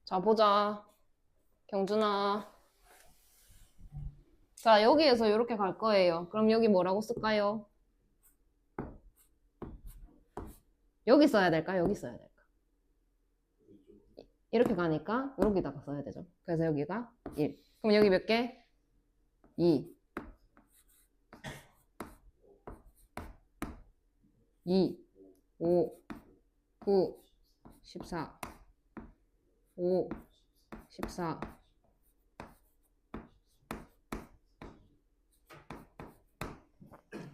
자, 보자. 경준아. 자, 여기에서 이렇게 갈 거예요. 그럼 여기 뭐라고 쓸까요? 여기 써야 될까? 여기 써야 될까? 이렇게 가니까 여기다가 써야 되죠. 그래서 여기가 1. 그럼 여기 몇 개? 2. 2, 5, 9, 14. 5, 14.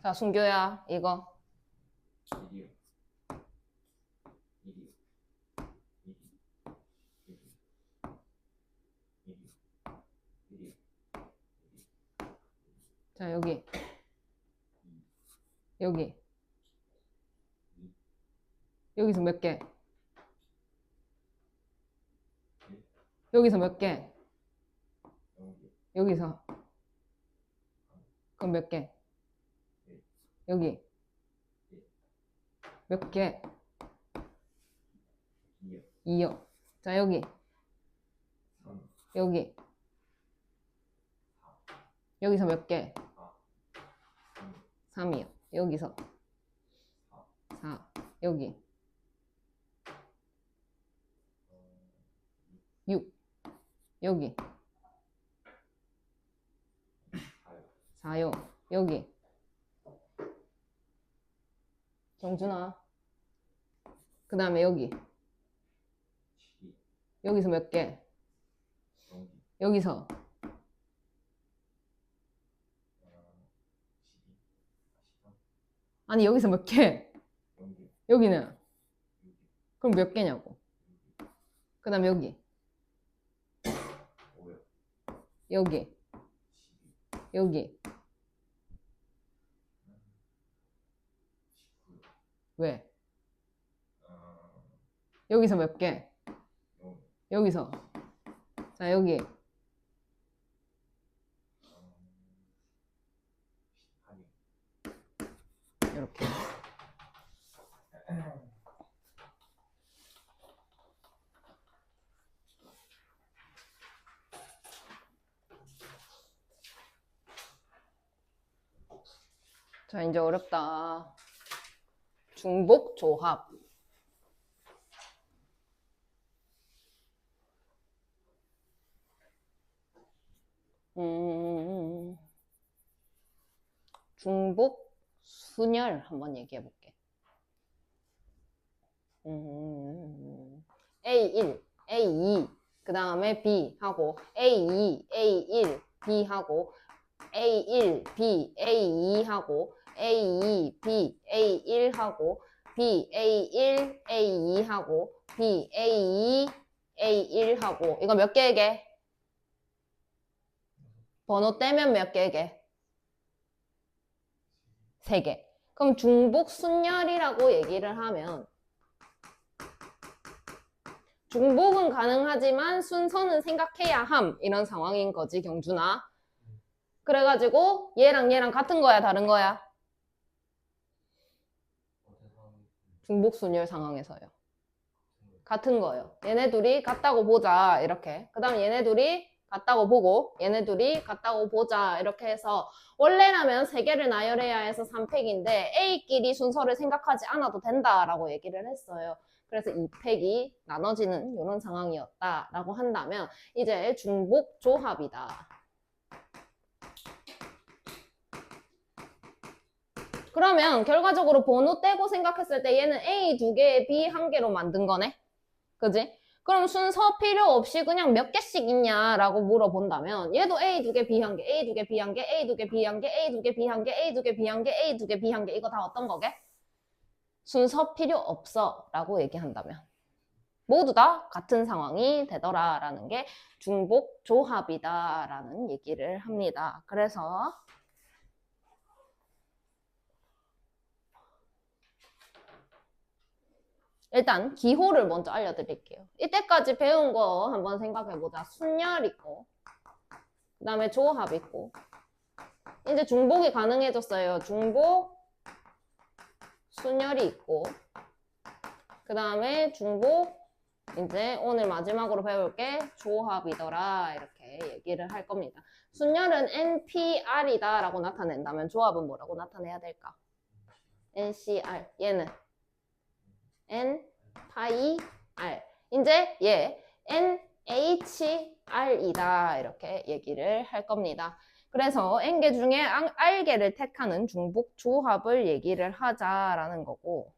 자, 순교야, 이거. 자, 여기. 여기. 여기서 몇 개? 여기서 몇 개? 여기서. 그럼 몇 개? 여기. 몇 개? 2요. 자, 여기. 여기. 여기서 몇 개? 3이요. 여기서 4. 여기 6. 여기 4요. 여기 정준아. 그 다음에 여기. 여기서 몇 개? 여기서 아니 여기서 몇 개? 여기는 그럼 몇 개냐고. 그 다음에 여기 여기 여기 왜? 여기서 몇 개? 여기서 자 여기 이렇게 자 이제 어렵다. 중복 조합. 중복 순열 한번 얘기해 볼게. A1, A2, 그 다음에 B 하고 A2, A1, B 하고 A1, B, A2 하고 A2, B, A1 하고 B, A1, A2 하고 B, A2, A1 하고 이거 몇 개게? 번호 떼면 몇 개게? 3개. 그럼 중복 순열이라고 얘기를 하면 중복은 가능하지만 순서는 생각해야 함 이런 상황인 거지 경준아. 그래가지고 얘랑 얘랑 같은 거야 다른 거야? 중복 순열 상황에서요. 같은 거예요. 얘네 둘이 같다고 보자 이렇게. 그 다음 얘네 둘이 같다고 보고 얘네 둘이 같다고 보자 이렇게 해서 원래라면 3개를 나열해야 해서 3팩인데 A끼리 순서를 생각하지 않아도 된다라고 얘기를 했어요. 그래서 2팩이 나눠지는 이런 상황이었다라고 한다면 이제 중복 조합이다. 그러면 결과적으로 번호 떼고 생각했을 때 얘는 A 2개, B 1개로 만든 거네? 그지? 그럼 순서 필요 없이 그냥 몇 개씩 있냐라고 물어본다면 얘도 A 2개, B 1개, A 2개, B 1개, A 2개, B 1개, A 2개, B 1개, A 2개, B 1개, A 2개, B 1개 이거 다 어떤 거게? 순서 필요 없어 라고 얘기한다면 모두 다 같은 상황이 되더라라는 게 중복 조합이다라는 얘기를 합니다. 그래서 일단 기호를 먼저 알려드릴게요. 이때까지 배운 거 한번 생각해보자. 순열 있고 그 다음에 조합 있고 이제 중복이 가능해졌어요. 중복 순열이 있고 그 다음에 중복 이제 오늘 마지막으로 배울 게 조합이더라 이렇게 얘기를 할 겁니다. 순열은 NPR이다 라고 나타낸다면 조합은 뭐라고 나타내야 될까? NCR 얘는 N 파이 R 이제 얘 NHR이다 이렇게 얘기를 할 겁니다. 그래서 N개 중에 R개를 택하는 중복 조합을 얘기를 하자라는 거고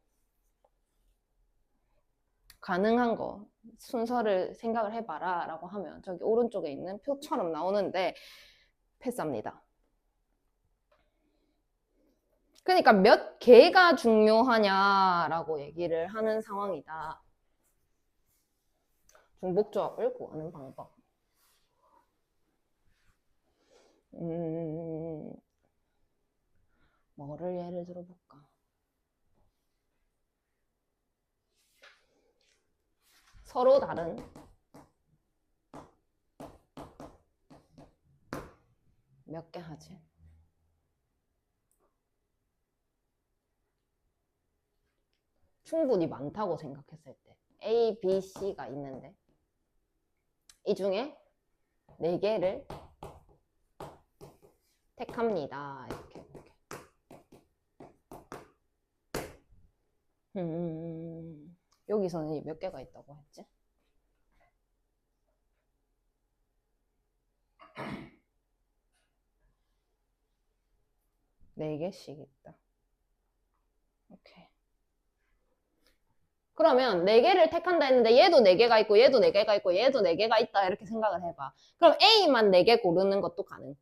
가능한 거 순서를 생각을 해봐라 라고 하면 저기 오른쪽에 있는 표처럼 나오는데 패스합니다. 그러니까 몇 개가 중요하냐라고 얘기를 하는 상황이다. 중복조합을 구하는 방법. 뭐를 예를 들어볼까? 서로 다른 몇 개 하지? 충분히 많다고 생각했을 때 A, B, C가 있는데 이 중에 4개를 택합니다. 이렇게. 여기서는 몇 개가 있다고 했지? 4개씩 있다. 오케이. 그러면 4개를 택한다 했는데 얘도 4개가 있고 얘도 4개가 있고 얘도 4개가 있다 이렇게 생각을 해봐. 그럼 A만 4개 고르는 것도 가능.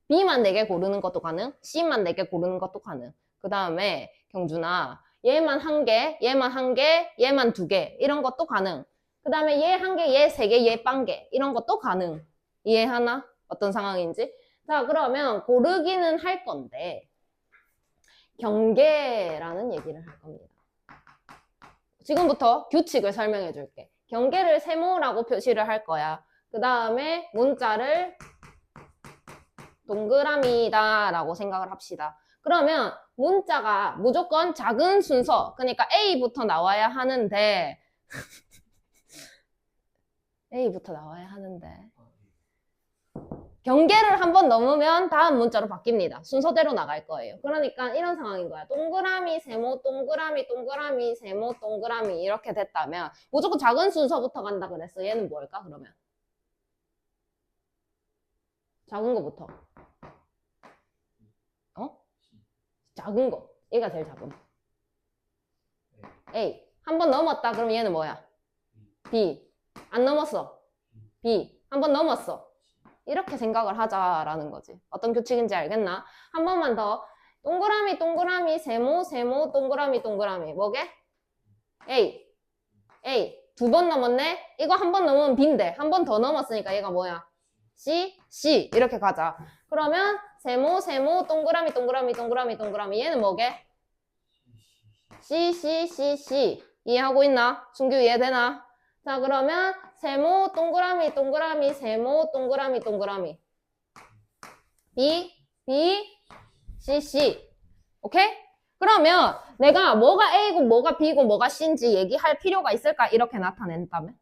B만 4개 고르는 것도 가능. C만 4개 고르는 것도 가능. 그 다음에 경준아 얘만 1개, 얘만 1개, 얘만 2개 이런 것도 가능. 그 다음에 얘 1개, 얘 3개, 얘 0개 이런 것도 가능. 이해하나? 어떤 상황인지? 자 그러면 고르기는 할 건데 경계라는 얘기를 할 겁니다. 지금부터 규칙을 설명해 줄게. 경계를 세모라고 표시를 할 거야. 그 다음에 문자를 동그라미다 라고 생각을 합시다. 그러면 문자가 무조건 작은 순서, 그러니까 A부터 나와야 하는데 A부터 나와야 하는데 경계를 한번 넘으면 다음 문자로 바뀝니다. 순서대로 나갈 거예요. 그러니까 이런 상황인 거야. 동그라미, 세모, 동그라미, 동그라미, 세모, 동그라미 이렇게 됐다면 무조건 작은 순서부터 간다 그랬어. 얘는 뭘까 그러면? 작은 거부터. 어? 작은 거. 얘가 제일 작은. A. 한 번 넘었다. 그럼 얘는 뭐야? B. 안 넘었어. B. 한 번 넘었어. 이렇게 생각을 하자라는 거지. 어떤 규칙인지 알겠나? 한 번만 더. 동그라미, 동그라미, 세모, 세모, 동그라미, 동그라미. 뭐게? A. A. 2번 넘었네? 이거 한 번 넘으면 B인데 한 번 더 넘었으니까 얘가 뭐야? C, C. 이렇게 가자. 그러면 세모, 세모, 동그라미, 동그라미, 동그라미, 동그라미. 얘는 뭐게? C, C, C, C. 이해하고 있나? 순규 이해되나? 자, 그러면 세모, 동그라미, 동그라미, 세모, 동그라미, 동그라미. B, B, C, C. 오케이? 그러면 내가 뭐가 A고 뭐가 B고 뭐가 C인지 얘기할 필요가 있을까? 이렇게 나타낸다면?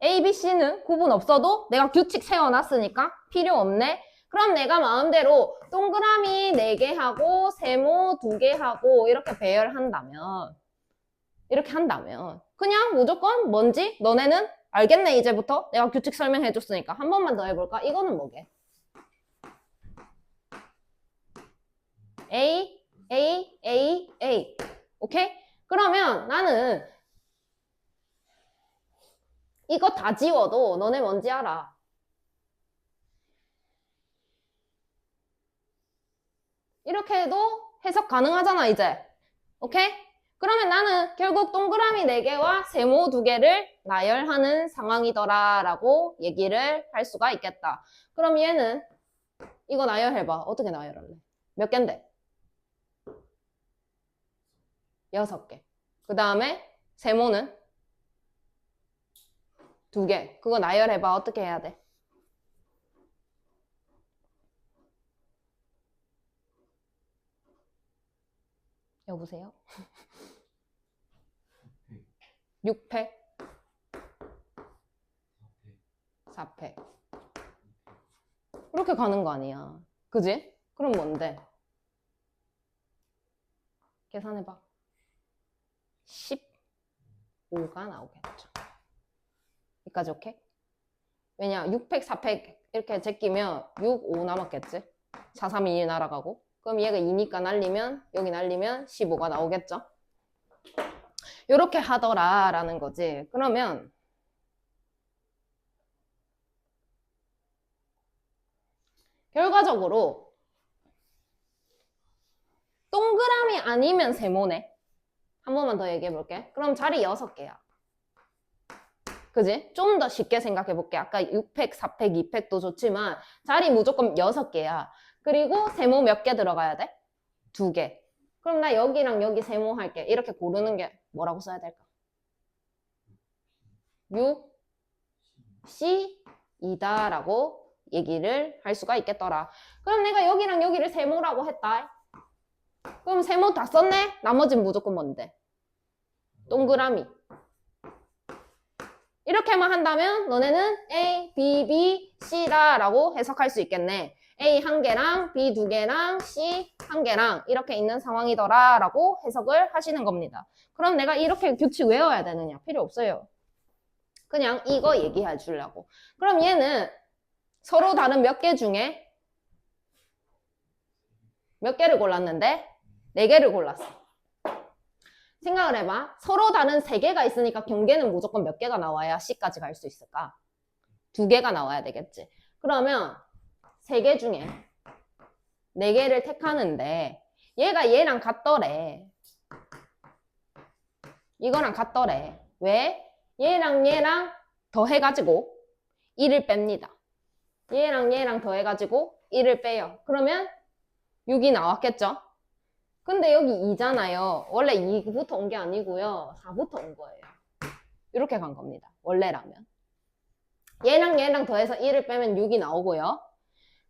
A, B, C는 구분 없어도 내가 규칙 세워놨으니까 필요 없네? 그럼 내가 마음대로 동그라미 4개 하고 세모 2개 하고 이렇게 배열한다면 이렇게 한다면 그냥 무조건 뭔지 너네는 알겠네 이제부터 내가 규칙 설명해줬으니까 한 번만 더 해볼까? 이거는 뭐게? A, A, A, A 오케이? 그러면 나는 이거 다 지워도 너네 뭔지 알아? 이렇게 해도 해석 가능하잖아 이제 오케이? 그러면 나는 결국 동그라미 4개와 세모 2개를 나열하는 상황이더라 라고 얘기를 할 수가 있겠다. 그럼 얘는 이거 나열해봐. 어떻게 나열할래? 몇 갠데? 6개. 그 다음에 세모는 2개. 그거 나열해봐. 어떻게 해야 돼? 여보세요? 6패? 4팩. 이렇게 가는 거 아니야. 그지? 그럼 뭔데? 계산해봐. 15가 나오겠죠. 여기까지 오케이? 왜냐, 6팩, 4팩 이렇게 제끼면 6, 5 남았겠지? 4, 3, 2 날아가고. 그럼 얘가 2니까 날리면, 여기 날리면 15가 나오겠죠? 요렇게 하더라 라는 거지. 그러면 결과적으로 동그라미 아니면 세모네. 한 번만 더 얘기해 볼게. 그럼 자리 6개야. 그지? 좀 더 쉽게 생각해 볼게. 아까 6팩, 4팩, 2팩도 좋지만 자리 무조건 6개야. 그리고 세모 몇 개 들어가야 돼? 2개. 그럼 나 여기랑 여기 세모 할게. 이렇게 고르는 게 뭐라고 써야 될까? 6, C, 2다 라고 얘기를 할 수가 있겠더라. 그럼 내가 여기랑 여기를 세모라고 했다. 그럼 세모 다 썼네? 나머지는 무조건 뭔데? 동그라미. 이렇게만 한다면 너네는 A, B, B, C다 라고 해석할 수 있겠네. A 한 개랑 B 두 개랑 C 한 개랑 이렇게 있는 상황이더라 라고 해석을 하시는 겁니다. 그럼 내가 이렇게 규칙 외워야 되느냐? 필요 없어요. 그냥 이거 얘기해 주려고. 그럼 얘는 서로 다른 몇 개 중에 몇 개를 골랐는데? 4개를 골랐어. 생각을 해봐. 서로 다른 3개가 있으니까 경계는 무조건 몇 개가 나와야 C까지 갈 수 있을까? 2개가 나와야 되겠지. 그러면 3개 중에 4개를 택하는데 얘가 얘랑 같더래. 이거랑 같더래. 왜? 얘랑 얘랑 더해가지고 1을 뺍니다. 얘랑 얘랑 더해가지고 1을 빼요. 그러면 6이 나왔겠죠? 근데 여기 2잖아요. 원래 2부터 온 게 아니고요. 4부터 온 거예요. 이렇게 간 겁니다. 원래라면. 얘랑 얘랑 더해서 1을 빼면 6이 나오고요.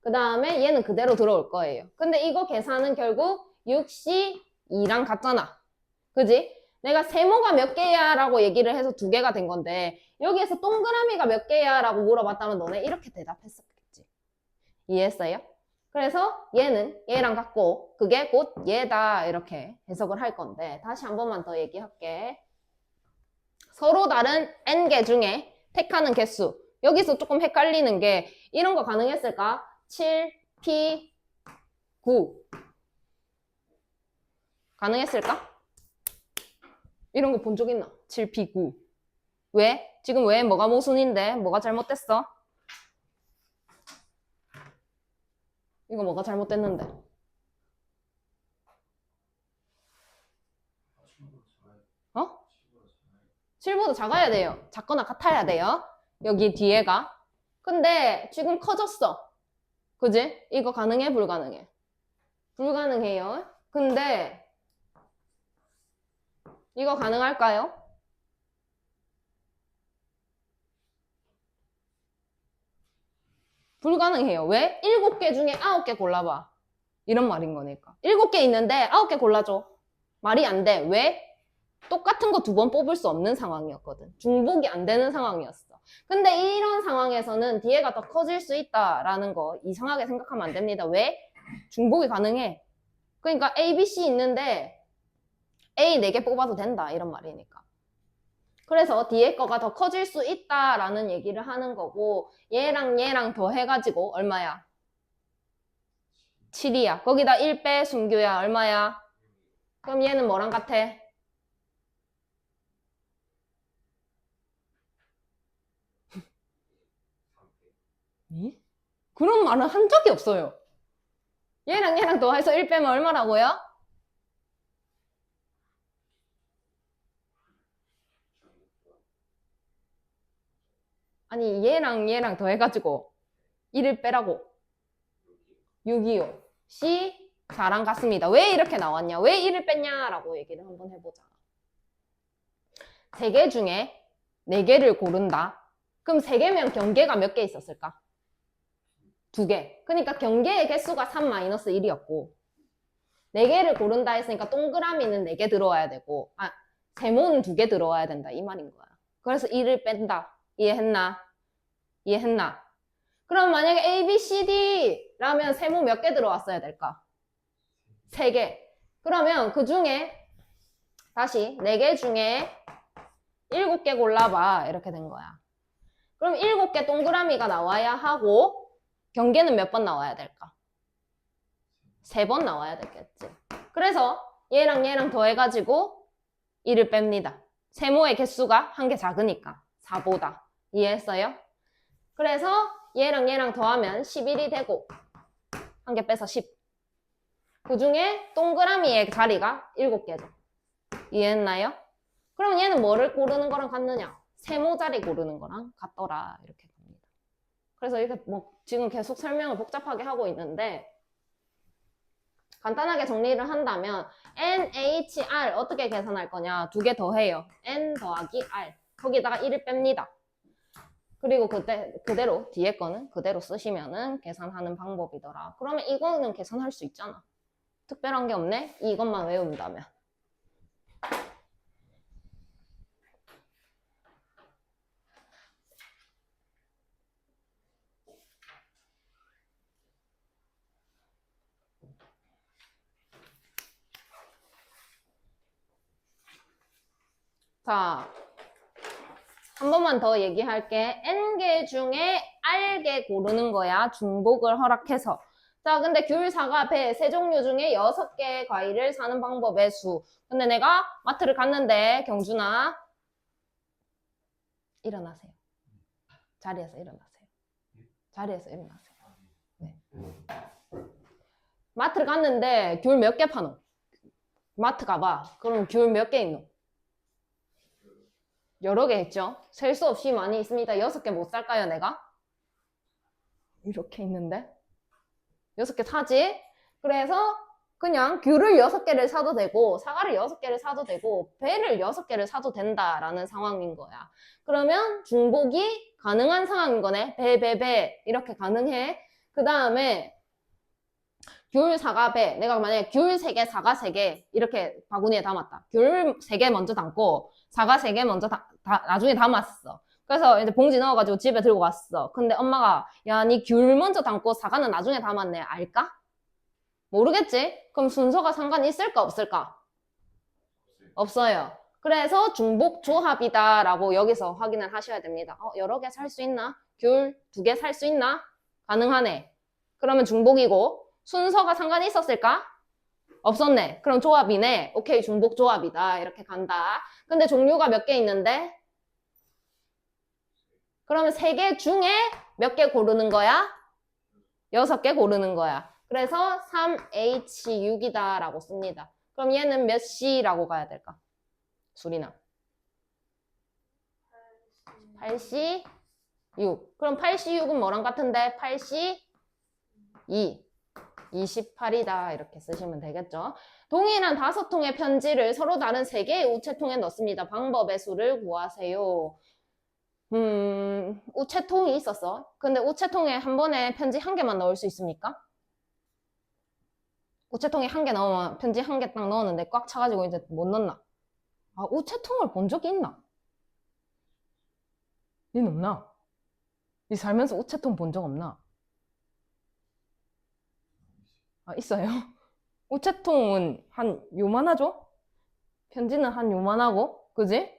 그 다음에 얘는 그대로 들어올 거예요. 근데 이거 계산은 결국 6C 2랑 같잖아. 그지? 내가 세모가 몇 개야 라고 얘기를 해서 2개가 된 건데 여기에서 동그라미가 몇 개야 라고 물어봤다면 너네 이렇게 대답했었겠지. 이해했어요? 그래서 얘는 얘랑 같고 그게 곧 얘다 이렇게 해석을 할 건데 다시 한 번만 더 얘기할게. 서로 다른 n개 중에 택하는 개수. 여기서 조금 헷갈리는 게 이런 거 가능했을까? 7, P, 9 가능했을까? 이런 거 본 적 있나? 7, P, 9 왜? 지금 왜? 뭐가 모순인데? 뭐가 잘못됐어? 이거 뭐가 잘못됐는데? 7보다 작아야 돼요. 작거나 같아야 돼요. 여기 뒤에가. 근데 지금 커졌어. 그지? 이거 가능해? 불가능해? 불가능해요. 근데 이거 가능할까요? 불가능해요. 왜? 7개 중에 9개 골라봐. 이런 말인 거니까. 7개 있는데 9개 골라줘. 말이 안 돼. 왜? 똑같은 거 2번 뽑을 수 없는 상황이었거든. 중복이 안 되는 상황이었어. 근데 이런 상황에서는 뒤에가 더 커질 수 있다라는 거 이상하게 생각하면 안 됩니다. 왜? 중복이 가능해. 그러니까 A, B, C 있는데 A 4개 뽑아도 된다. 이런 말이니까. 그래서 뒤에 거가 더 커질 수 있다라는 얘기를 하는 거고 얘랑 얘랑 더 해가지고 얼마야? 7이야. 거기다 1 빼 순규야. 얼마야? 그럼 얘는 뭐랑 같아? 그런 말은 한 적이 없어요. 얘랑 얘랑 더해서 1 빼면 얼마라고요? 아니 얘랑 얘랑 더해가지고 1을 빼라고. 6이요. C 4랑 같습니다. 왜 이렇게 나왔냐? 왜 1을 뺐냐라고 얘기를 한번 해보자. 3개 중에 4개를 고른다. 그럼 3개면 경계가 몇 개 있었을까? 2개. 그러니까 경계의 개수가 3-1이었고 4개를 고른다 했으니까 동그라미는 4개 들어와야 되고 세모는 2개 들어와야 된다 이 말인 거야. 그래서 1을 뺀다. 이해했나? 이해했나? 그럼 만약에 A, B, C, D라면 세모 몇 개 들어왔어야 될까? 3개. 그러면 그 중에 다시 4개 중에 7개 골라봐. 이렇게 된 거야. 그럼 7개 동그라미가 나와야 하고 경계는 몇 번 나와야 될까? 3번 나와야 되겠지. 그래서 얘랑 얘랑 더해가지고 1을 뺍니다. 세모의 개수가 한 개 작으니까 4보다. 이해했어요? 그래서 얘랑 얘랑 더하면 11이 되고 한 개 빼서 10. 그 중에 동그라미의 자리가 7개죠. 이해했나요? 그럼 얘는 뭐를 고르는 거랑 같느냐? 세모 자리 고르는 거랑 같더라. 이렇게 됩니다. 그래서 이렇게 뭐 지금 계속 설명을 복잡하게 하고 있는데 간단하게 정리를 한다면 NHR 어떻게 계산할 거냐? 2개 더해요. N 더하기 R. 거기다가 1을 뺍니다. 그리고 그대로 뒤에 거는 그대로 쓰시면은 계산하는 방법이더라. 그러면 이거는 계산할 수 있잖아. 특별한 게 없네? 이것만 외운다면. 자, 한 번만 더 얘기할게. N개 중에 R개 고르는 거야. 중복을 허락해서. 자, 근데 귤, 사과, 배, 세 종류 중에 6개의 과일을 사는 방법의 수. 근데 내가 마트를 갔는데, 경준아, 일어나세요. 자리에서 일어나세요. 자리에서 일어나세요. 네. 마트를 갔는데, 귤 몇 개 파노? 마트 가봐. 그럼 귤 몇 개 있노? 여러 개 있죠? 셀 수 없이 많이 있습니다. 6개 못 살까요, 내가? 이렇게 있는데? 6개 사지? 그래서 그냥 귤을 6개를 사도 되고 사과를 6개를 사도 되고 배를 6개를 사도 된다라는 상황인 거야. 그러면 중복이 가능한 상황인 거네. 배 이렇게 가능해. 그 다음에 귤, 사과, 배. 내가 만약에 귤 3개, 사과 3개 이렇게 바구니에 담았다. 귤 3개 먼저 담고 사과 3개 먼저 나중에 담았어. 그래서 이제 봉지 넣어가지고 집에 들고 갔어. 근데 엄마가 야, 니 귤 먼저 담고 사과는 나중에 담았네. 알까? 모르겠지? 그럼 순서가 상관이 있을까 없을까? 없어요. 그래서 중복 조합이다라고 여기서 확인을 하셔야 됩니다. 여러 개 살 수 있나? 귤 2개 살 수 있나? 가능하네. 그러면 중복이고 순서가 상관이 있었을까? 없었네. 그럼 조합이네. 오케이, 중복 조합이다. 이렇게 간다. 근데 종류가 몇 개 있는데? 그러면 3개 중에 몇 개 고르는 거야? 6개 고르는 거야. 그래서 3H6이다 라고 씁니다. 그럼 얘는 몇 C라고 가야 될까? 수리나. 8C6. 그럼 8C6은 뭐랑 같은데? 8C2. 28이다 이렇게 쓰시면 되겠죠. 동일한 5통의 편지를 서로 다른 3개의 우체통에 넣습니다. 방법의 수를 구하세요. 우체통이 있었어. 근데 우체통에 한 번에 편지 1개만 넣을 수 있습니까? 우체통에 1개 넣으면 편지 1개 딱 넣었는데 꽉 차가지고 이제 못 넣나? 아, 우체통을 본 적이 있나? 닌 없나? 니 살면서 우체통 본 적 없나? 아, 있어요? 우체통은 한 요만하죠? 편지는 한 요만하고, 그지?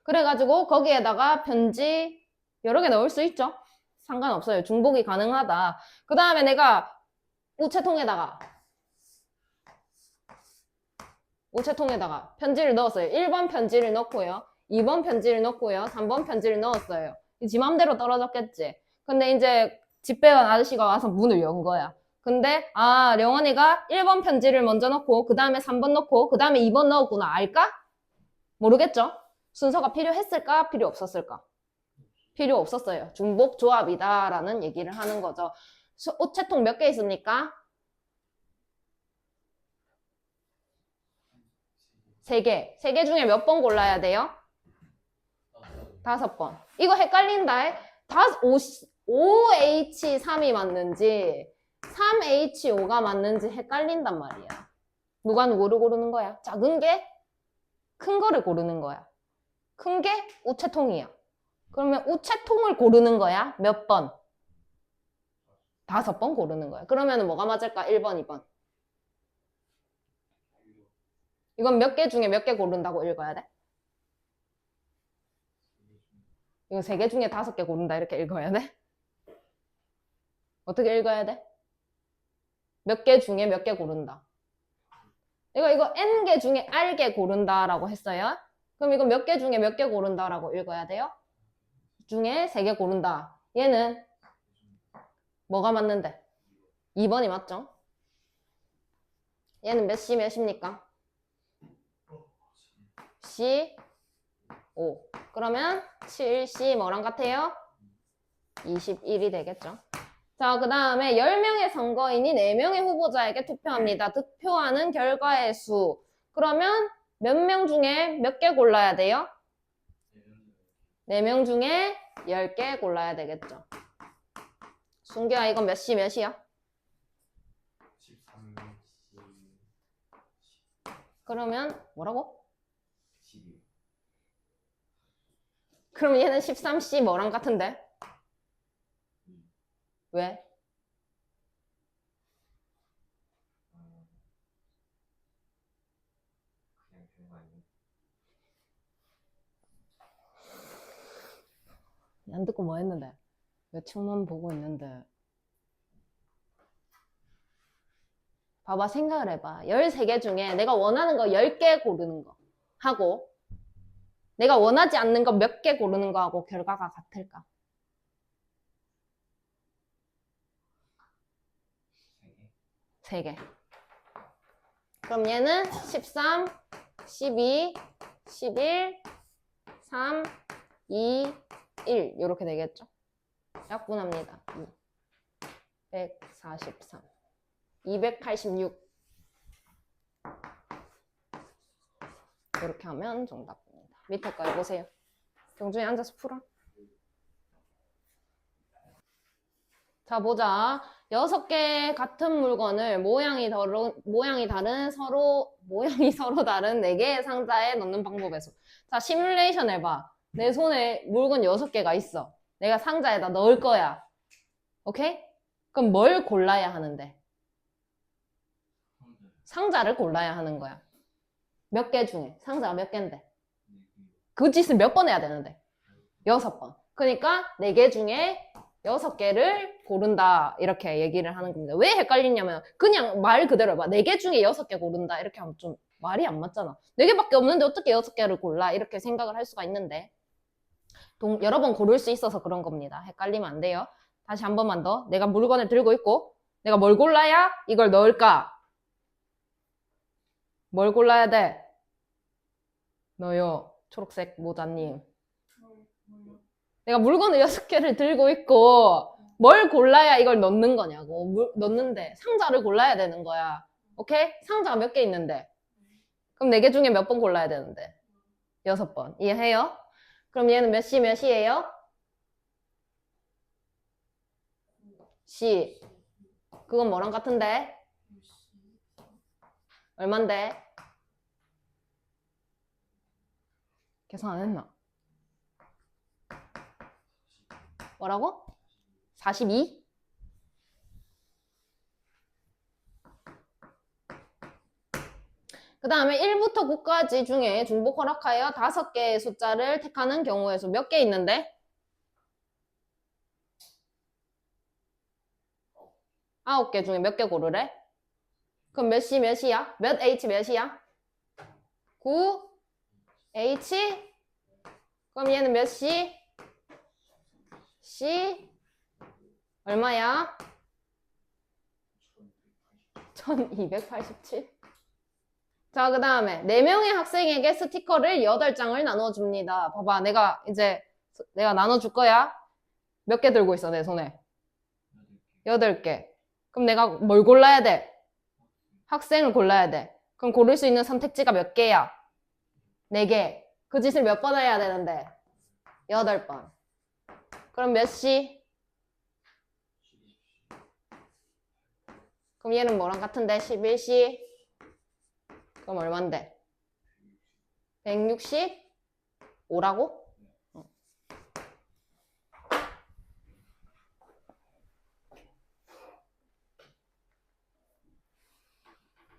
그래가지고 거기에다가 편지 여러 개 넣을 수 있죠? 상관없어요. 중복이 가능하다. 그 다음에 내가 우체통에다가 편지를 넣었어요. 1번 편지를 넣고요. 2번 편지를 넣고요. 3번 편지를 넣었어요. 지 맘대로 떨어졌겠지? 근데 이제 집배원 아저씨가 와서 문을 연 거야. 근데 령원이가 1번 편지를 먼저 넣고 그 다음에 3번 넣고 그 다음에 2번 넣었구나. 알까? 모르겠죠? 순서가 필요했을까? 필요 없었을까? 필요 없었어요. 중복 조합이다 라는 얘기를 하는 거죠. 우체통 몇 개 있습니까? 3개. 3개 중에 몇 번 골라야 돼요? 5번. 이거 헷갈린다. 5H3이 맞는지 3H5가 맞는지 헷갈린단 말이야. 누가 누구를 고르는 거야? 작은 게 큰 거를 고르는 거야. 큰 게 우체통이야. 그러면 우체통을 고르는 거야. 몇 번? 5번 고르는 거야. 그러면 뭐가 맞을까? 1번, 2번. 이건 몇 개 중에 몇 개 고른다고 읽어야 돼? 이거 3개 중에 5개 고른다 이렇게 읽어야 돼? 어떻게 읽어야 돼? 몇 개 중에 몇 개 고른다. 이거 N개 중에 R개 고른다라고 했어요. 그럼 이거 몇 개 중에 몇 개 고른다라고 읽어야 돼요? 중에 3개 고른다. 얘는 뭐가 맞는데? 2번이 맞죠? 얘는 몇 시 몇입니까? C 5. 그러면 7C 뭐랑 같아요? 21이 되겠죠. 자, 그 다음에 10명의 선거인이 4명의 후보자에게 투표합니다. 득표하는 결과의 수. 그러면 몇 명 중에 몇 개 골라야 돼요? 4명 중에 10개 골라야 되겠죠. 순규야, 이건 몇 시 몇이야? 그러면 뭐라고? 12. 그럼 얘는 13C 뭐랑 같은데? 왜? 그냥 되는 거 아니에요? 안 듣고 뭐 했는데? 매칭만 보고 있는데. 봐봐, 생각을 해봐. 13개 중에 내가 원하는 거 10개 고르는 거 하고 내가 원하지 않는 거 몇 개 고르는 거 하고 결과가 같을까? 3개. 그럼 얘는 13, 12, 11, 3, 2, 1 이렇게 되겠죠? 약분합니다. 143, 286 이렇게 하면 정답입니다. 밑에 거 해보세요. 경준이 앉아서 풀어. 자, 보자. 6개 같은 물건을 모양이 서로 다른 4개의 상자에 넣는 방법의 수. 자, 시뮬레이션 해봐. 내 손에 물건 6개가 있어. 내가 상자에다 넣을 거야. 오케이? 그럼 뭘 골라야 하는데? 상자를 골라야 하는 거야. 몇 개 중에? 상자가 몇 개인데? 그 짓을 몇 번 해야 되는데? 6번. 그러니까 4개 중에 6개를 고른다 이렇게 얘기를 하는 겁니다. 왜 헷갈리냐면 그냥 말 그대로 해봐. 4개 중에 6개 고른다 이렇게 하면 좀 말이 안 맞잖아. 4개밖에 없는데 어떻게 6개를 골라 이렇게 생각을 할 수가 있는데 여러 번 고를 수 있어서 그런 겁니다. 헷갈리면 안 돼요. 다시 한 번만 더. 내가 물건을 들고 있고 내가 뭘 골라야 이걸 넣을까? 뭘 골라야 돼? 너요 초록색 모자님. 내가 물건을 6개를 들고 있고 뭘 골라야 이걸 넣는 거냐고. 넣는데 상자를 골라야 되는 거야. 오케이? 상자가 몇 개 있는데 그럼 4개 중에 몇 번 골라야 되는데 6번. 이해해요? 그럼 얘는 몇 시 몇이에요? C. 그건 뭐랑 같은데? 얼만데? 계산 안 했나? 뭐라고? 42? 그 다음에 1부터 9까지 중에 중복 허락하여 5개의 숫자를 택하는 경우의 수 몇 개 있는데? 9개 중에 몇 개 고르래? 그럼 몇 시 몇이야? 몇 H 몇이야? 9 H? 그럼 얘는 몇 시? C? 얼마야? 1287? 자, 그 다음에 4명의 학생에게 스티커를 8장을 나눠줍니다. 봐봐, 내가 나눠줄 거야. 몇 개 들고 있어, 내 손에? 8개. 그럼 내가 뭘 골라야 돼? 학생을 골라야 돼. 그럼 고를 수 있는 선택지가 몇 개야? 4개. 그 짓을 몇 번 해야 되는데? 8번. 그럼 몇 시? 그럼 얘는 뭐랑 같은데? 11시? 그럼 얼만데? 165라고?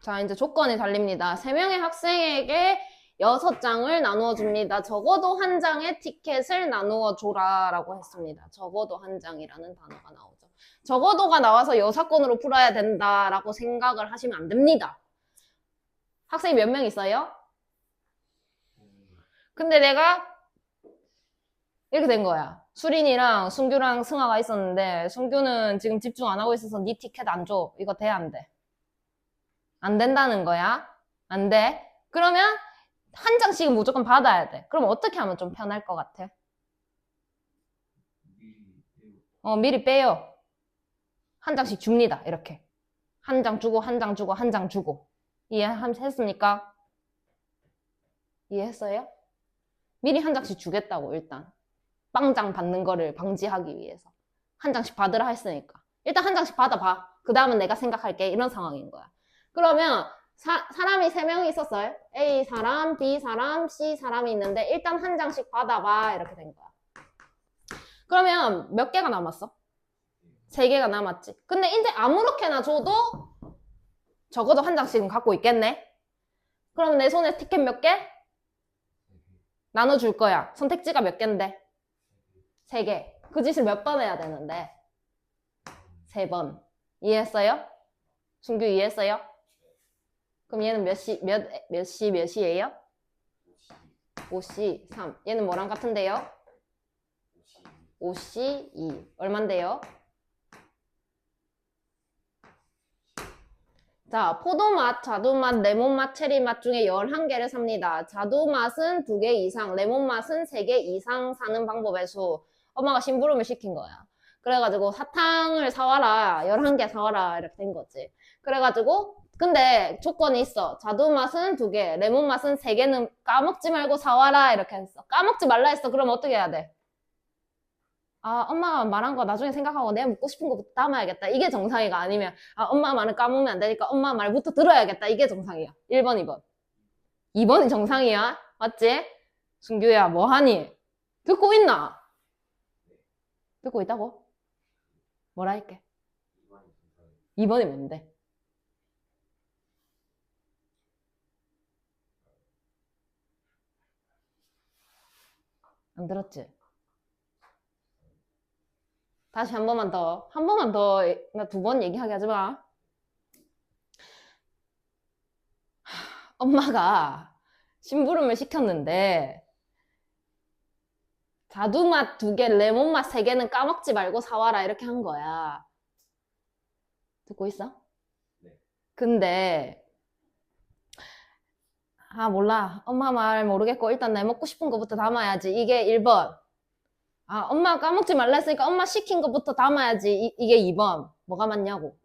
자, 이제 조건이 달립니다. 3명의 학생에게 6장을 나누어 줍니다. 적어도 한 장의 티켓을 나누어 줘라 라고 했습니다. 적어도 한 장이라는 단어가 나오죠. 적어도가 나와서 여사건으로 풀어야 된다라고 생각을 하시면 안 됩니다. 학생이 몇 명 있어요? 근데 내가 이렇게 된 거야. 수린이랑 순규랑 승아가 있었는데 순규는 지금 집중 안 하고 있어서 네 티켓 안 줘. 이거 돼, 안 돼? 안 된다는 거야. 안 돼. 그러면 한 장씩은 무조건 받아야 돼. 그럼 어떻게 하면 좀 편할 것 같아? 미리 빼요. 한 장씩 줍니다. 이렇게. 한 장 주고, 한 장 주고, 한 장 주고. 이해했습니까? 이해했어요? 미리 한 장씩 주겠다고, 일단. 빵장 받는 거를 방지하기 위해서. 한 장씩 받으라 했으니까. 일단 한 장씩 받아봐. 그 다음은 내가 생각할게. 이런 상황인 거야. 그러면 사람이 3명이 있었어요. A 사람, B 사람, C 사람이 있는데 일단 한 장씩 받아봐. 이렇게 된 거야. 그러면 몇 개가 남았어? 3개가 남았지. 근데 이제 아무렇게나 줘도 적어도 한 장씩은 갖고 있겠네. 그럼 내 손에 티켓 몇 개? 나눠줄 거야. 선택지가 몇 개인데? 3개. 그 짓을 몇 번 해야 되는데? 3번. 이해했어요? 순규 이해했어요? 그럼 얘는 몇 시예요? 5시 3. 얘는 뭐랑 같은데요? 5시 2. 얼만데요? 자, 포도맛, 자두맛, 레몬맛, 체리맛 중에 11개를 삽니다. 자두맛은 2개 이상, 레몬맛은 3개 이상 사는 방법의 수. 엄마가 심부름을 시킨 거야. 그래가지고 사탕을 사와라, 11개 사와라 이렇게 된 거지. 그래가지고 근데 조건이 있어. 자두맛은 2개, 레몬맛은 3개는 까먹지 말고 사와라 이렇게 했어. 까먹지 말라 했어. 그럼 어떻게 해야 돼? 아, 엄마가 말한 거 나중에 생각하고 내가 묻고 싶은 거부터 담아야겠다. 이게 정상이가 아니면 아, 엄마 말은 까먹으면 안 되니까 엄마 말부터 들어야겠다. 이게 정상이야. 1번, 2번. 2번이 정상이야. 맞지? 순규야, 뭐하니? 듣고 있나? 듣고 있다고? 뭐라 할게? 2번이 뭔데? 안 들었지? 다시 한 번만 더. 나 2번 얘기하게 하지 마. 엄마가 심부름을 시켰는데 자두맛 2개, 레몬맛 3개는 까먹지 말고 사와라 이렇게 한 거야. 듣고 있어? 네. 근데 몰라. 엄마 말 모르겠고 일단 내 먹고 싶은 거부터 담아야지. 이게 1번. 엄마 까먹지 말라 했으니까 엄마 시킨 거부터 담아야지. 이게 2번. 뭐가 맞냐고.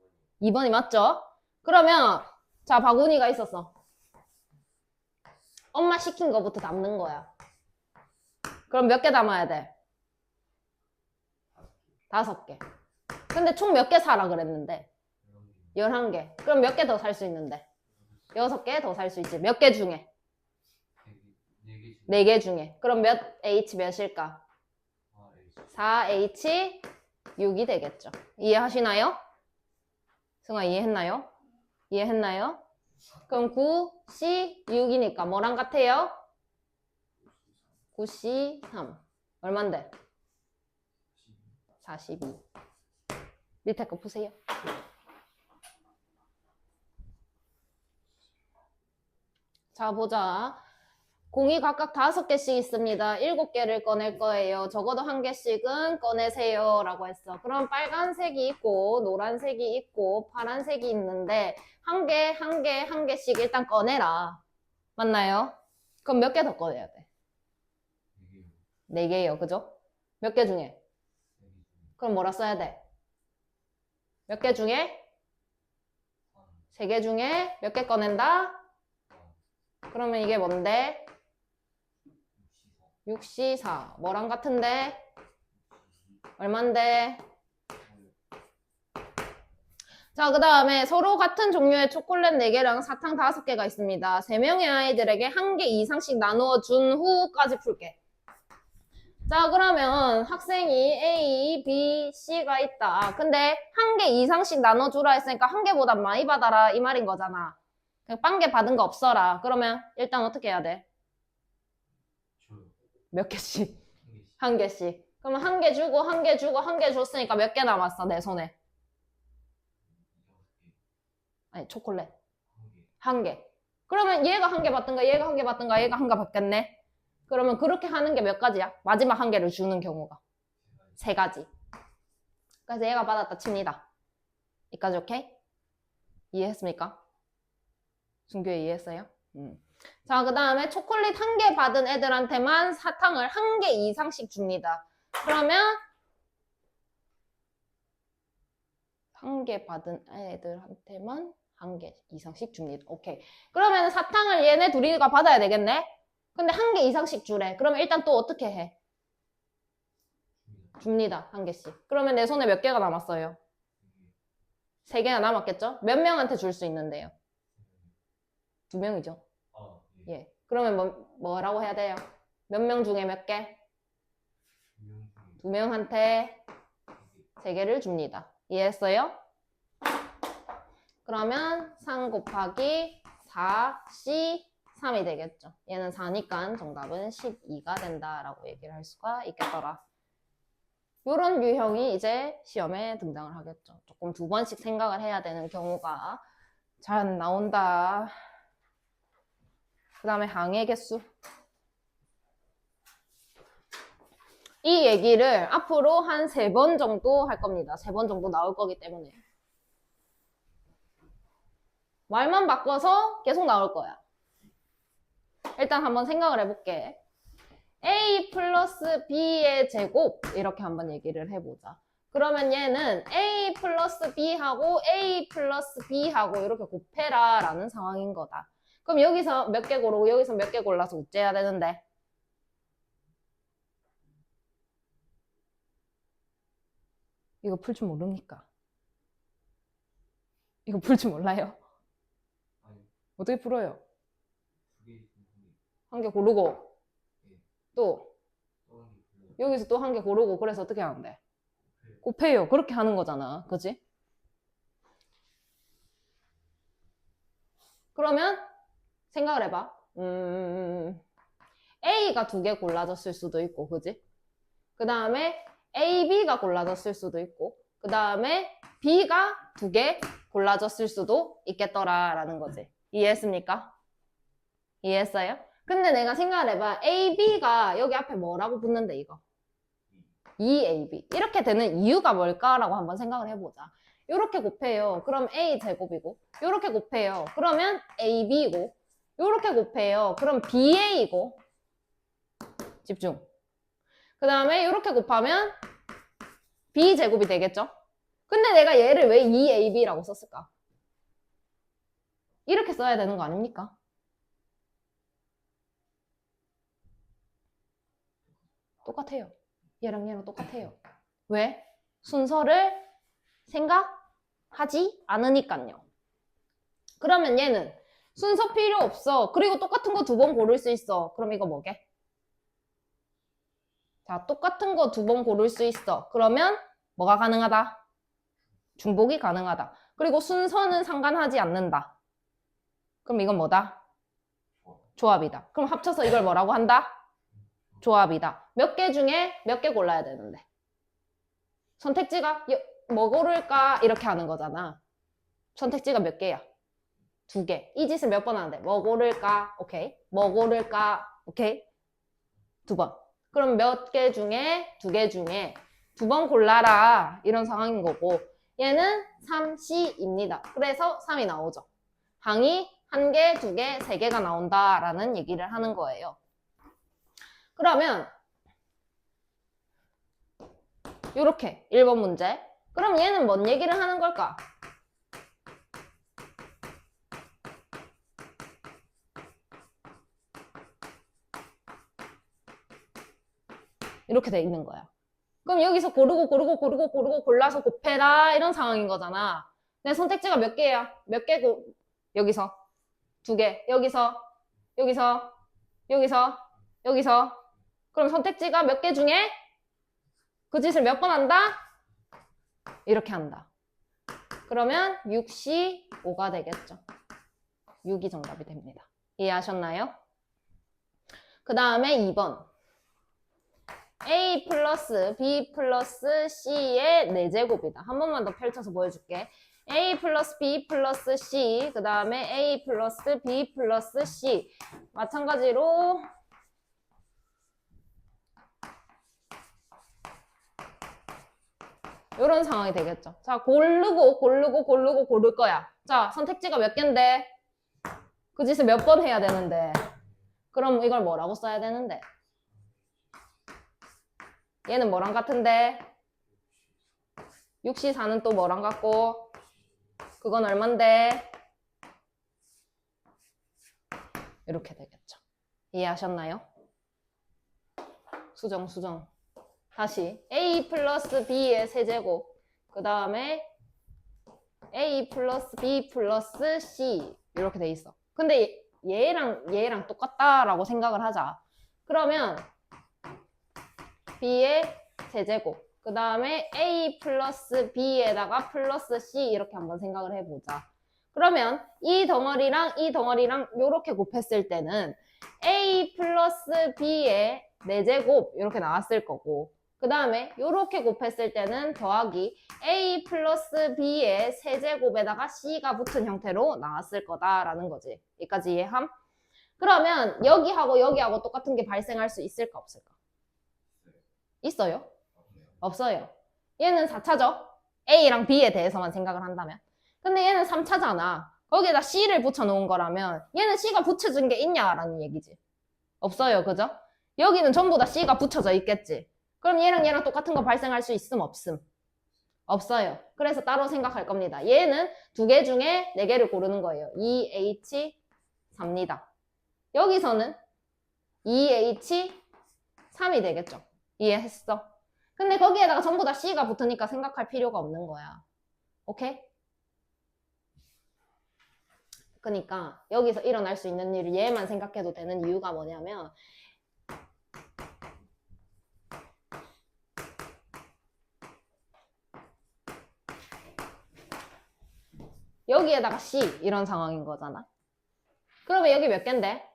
2번이 맞죠? 그러면 자, 바구니가 있었어. 엄마 시킨 거부터 담는 거야. 그럼 몇 개 담아야 돼? 5개. 근데 총 몇 개 사라 그랬는데? 11개. 그럼 몇 개 더 살 수 있는데? 6개 더 살 수 있지. 몇 개 중에? 4개 중에. 그럼 몇 H 몇일까? 4H 6이 되겠죠. 이해하시나요? 승아 이해했나요? 이해했나요? 그럼 9C 6이니까 뭐랑 같아요? 9C 3. 얼만데? 42. 밑에 거 보세요. 자, 보자. 공이 각각 5개씩 있습니다. 7개를 꺼낼 거예요. 적어도 1개씩은 꺼내세요. 라고 했어. 그럼 빨간색이 있고, 노란색이 있고, 파란색이 있는데, 한 개씩 일단 꺼내라. 맞나요? 그럼 몇 개 더 꺼내야 돼? 4개요. 그죠? 몇 개 중에? 그럼 뭐라 써야 돼? 몇 개 중에? 3개 중에 몇 개 꺼낸다? 그러면 이게 뭔데? 6C4. 뭐랑 같은데? 얼만데? 자, 그 다음에 서로 같은 종류의 초콜릿 4개랑 사탕 5개가 있습니다. 3명의 아이들에게 1개 이상씩 나누어 준 후까지 풀게. 자, 그러면 학생이 A, B, C가 있다. 근데 1개 이상씩 나눠주라 했으니까 1개보다 많이 받아라 이 말인 거잖아. 그냥 빵개 받은 거 없어라. 그러면 일단 어떻게 해야 돼? 줘요. 몇 개씩? 한 개씩. 한 개씩. 그러면 한 개 주고 한 개 주고 한 개 줬으니까 몇 개 남았어 내 손에? 6개. 아니 초콜릿 한 개. 한 개. 그러면 얘가 한 개 받든가 얘가 한 개 받든가 얘가 한 개 받겠네. 그러면 그렇게 하는 게 몇 가지야? 마지막 한 개를 주는 경우가 세 가지. 그래서 얘가 받았다 칩니다. 여기까지 오케이? 이해했습니까? 준규 이해했어요? 자, 그 다음에 초콜릿 한 개 받은 애들한테만 사탕을 한 개 이상씩 줍니다. 그러면 한 개 받은 애들한테만 한 개 이상씩 줍니다. 오케이. 그러면 사탕을 얘네 둘이가 받아야 되겠네? 근데 한 개 이상씩 주래. 그러면 일단 또 어떻게 해? 줍니다. 한 개씩. 그러면 내 손에 몇 개가 남았어요? 세 개가 남았겠죠? 몇 명한테 줄 수 있는데요? 2명이죠. 예. 예. 그러면 뭐라고 해야 돼요? 몇 명 중에 몇 개? 2명한테 3개를 줍니다. 이해했어요? 그러면 3 곱하기 4C 3이 되겠죠. 얘는 4니까 정답은 12가 된다라고 얘기를 할 수가 있겠더라. 이런 유형이 이제 시험에 등장을 하겠죠. 조금 2번씩 생각을 해야 되는 경우가 잘 나온다. 그 다음에 항의 개수. 이 얘기를 앞으로 한 3번 정도 할 겁니다. 3번 정도 나올 거기 때문에. 말만 바꿔서 계속 나올 거야. 일단 한번 생각을 해볼게. A 플러스 B의 제곱 이렇게 한번 얘기를 해보자. 그러면 얘는 A 플러스 B하고 A 플러스 B하고 이렇게 곱해라 라는 상황인 거다. 그럼 여기서 몇 개 고르고 여기서 몇 개 골라서 어째야 되는데? 이거 풀 줄 모릅니까? 이거 풀 줄 몰라요? 아니, 어떻게 풀어요? 2개. 한 개 고르고 예. 또 또 한 개. 불러요. 여기서 또 한 개 고르고 그래서 어떻게 하는데? 곱해요. 그렇게 하는 거잖아. 그치? 그러면 생각을 해봐. A가 2개 골라졌을 수도 있고, 그지? 그 다음에 A, B가 골라졌을 수도 있고, 그 다음에 B가 2개 골라졌을 수도 있겠더라라는 거지. 이해했습니까? 이해했어요? 근데 내가 생각을 해봐. A, B가 여기 앞에 뭐라고 붙는데, 이거? 2AB. 이렇게 되는 이유가 뭘까라고 한번 생각을 해보자. 이렇게 곱해요. 그럼 A 제곱이고, 이렇게 곱해요. 그러면 AB이고, 이렇게 곱해요. 그럼 BA이고, 집중. 그 다음에 이렇게 곱하면 B 제곱이 되겠죠? 근데 내가 얘를 왜 2AB라고 썼을까? 이렇게 써야 되는 거 아닙니까? 똑같아요. 얘랑 얘랑 똑같아요. 왜? 순서를 생각하지 않으니까요. 그러면 얘는 순서 필요 없어. 그리고 똑같은 거 2번 고를 수 있어. 그럼 이거 뭐게? 자, 똑같은 거 2번 고를 수 있어. 그러면 뭐가 가능하다? 중복이 가능하다. 그리고 순서는 상관하지 않는다. 그럼 이건 뭐다? 조합이다. 그럼 합쳐서 이걸 뭐라고 한다? 조합이다. 몇 개 중에 몇 개 골라야 되는데. 선택지가 뭐 고를까? 이렇게 하는 거잖아. 선택지가 몇 개야? 2개. 이 짓을 몇 번 하는데? 뭐 고를까? 오케이. 뭐 고를까? 오케이. 2번. 그럼 몇 개 중에 2개 중에 2번 골라라. 이런 상황인 거고. 얘는 3C입니다. 그래서 3이 나오죠. 항이 1개, 2개, 3개가 나온다라는 얘기를 하는 거예요. 그러면 요렇게 1번 문제. 그럼 얘는 뭔 얘기를 하는 걸까? 이렇게 돼 있는 거야. 그럼 여기서 고르고 골라서 곱해라 이런 상황인 거잖아. 내 선택지가 몇 개야? 몇 개고 여기서 2개, 여기서 그럼 선택지가 몇 개 중에 그 짓을 몇 번 한다? 이렇게 한다. 그러면 6C5가 되겠죠. 6이 정답이 됩니다. 이해하셨나요? 그 다음에 2번. A 플러스 B 플러스 C의 4제곱이다. 한 번만 더 펼쳐서 보여줄게. A 플러스 B 플러스 C, 그 다음에 A 플러스 B 플러스 C. 마찬가지로 이런 상황이 되겠죠. 자, 고를 거야. 자, 선택지가 몇 개인데? 그 짓을 몇 번 해야 되는데? 그럼 이걸 뭐라고 써야 되는데? 얘는 뭐랑 같은데? 6시 4는 또 뭐랑 같고? 그건 얼만데? 이렇게 되겠죠. 이해하셨나요? 수정. 다시 A 플러스 B의 세제곱, 그 다음에 A 플러스 B 플러스 C 이렇게 돼 있어. 근데 얘랑 똑같다라고 생각을 하자. 그러면 B의 세제곱, 그 다음에 A 플러스 B에다가 플러스 C 이렇게 한번 생각을 해보자. 그러면 이 덩어리랑 이렇게 곱했을 때는 A 플러스 B의 4제곱 이렇게 나왔을 거고, 그 다음에 이렇게 곱했을 때는 더하기 A 플러스 B의 세제곱에다가 C가 붙은 형태로 나왔을 거다라는 거지. 여기까지 이해함? 그러면 여기하고 똑같은 게 발생할 수 있을까 없을까? 있어요? 없어요. 얘는 4차죠? A랑 B에 대해서만 생각을 한다면. 근데 얘는 3차잖아. 거기에다 C를 붙여놓은 거라면 얘는 C가 붙여진 게 있냐라는 얘기지. 없어요. 그죠? 여기는 전부 다 C가 붙여져 있겠지. 그럼 얘랑 똑같은 거 발생할 수 있음 없음? 없어요. 그래서 따로 생각할 겁니다. 얘는 2개 중에 4개를 고르는 거예요. 2H3입니다. 여기서는 2H3이 되겠죠. 이해했어? 근데 거기에다가 전부 다 C가 붙으니까 생각할 필요가 없는 거야. 오케이? 그러니까 여기서 일어날 수 있는 일을 얘만 생각해도 되는 이유가 뭐냐면 여기에다가 C 이런 상황인 거잖아. 그러면 여기 몇 개인데?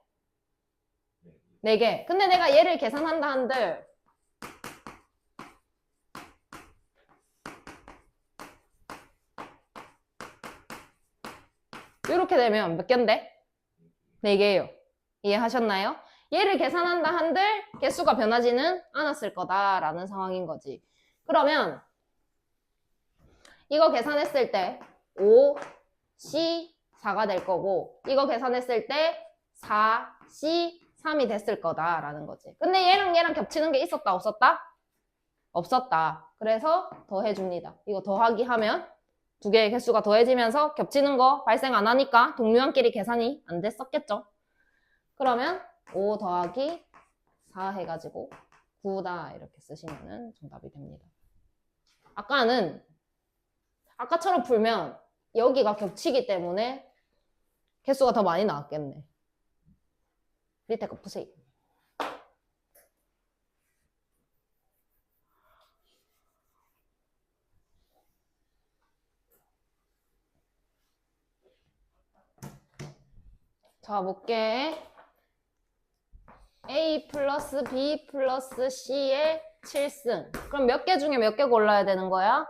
4개. 근데 내가 얘를 계산한다 한들 이렇게 되면 몇 개인데? 4개예요. 이해하셨나요? 얘를 계산한다 한들 개수가 변하지는 않았을 거다라는 상황인 거지. 그러면 이거 계산했을 때 5, C, 4가 될 거고 이거 계산했을 때 4, C, 3이 됐을 거다라는 거지. 근데 얘랑 겹치는 게 있었다 없었다? 없었다. 그래서 더해줍니다. 이거 더하기 하면 2개의 개수가 더해지면서 겹치는 거 발생 안 하니까 동류한끼리 계산이 안 됐었겠죠. 그러면 5 더하기 4 해가지고 9다 이렇게 쓰시면 정답이 됩니다. 아까처럼 풀면 여기가 겹치기 때문에 개수가 더 많이 나왔겠네. 밑에 거 푸세요. 자, 볼게. A 플러스 B 플러스 C의 7승. 그럼 몇 개 중에 몇 개 골라야 되는 거야?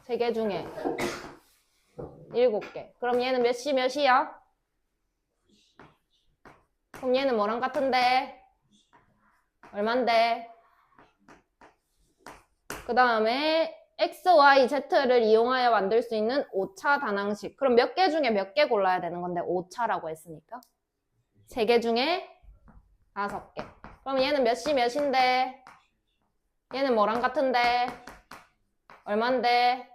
3개 중에 7개. 그럼 얘는 몇 시 몇이야? 그럼 얘는 뭐랑 같은데? 얼만데? 그 다음에 X, Y, Z를 이용하여 만들 수 있는 5차 단항식. 그럼 몇 개 중에 몇 개 골라야 되는 건데 5차라고 했으니까 3개 중에 5개. 그럼 얘는 몇 시 몇인데? 얘는 뭐랑 같은데? 얼만데?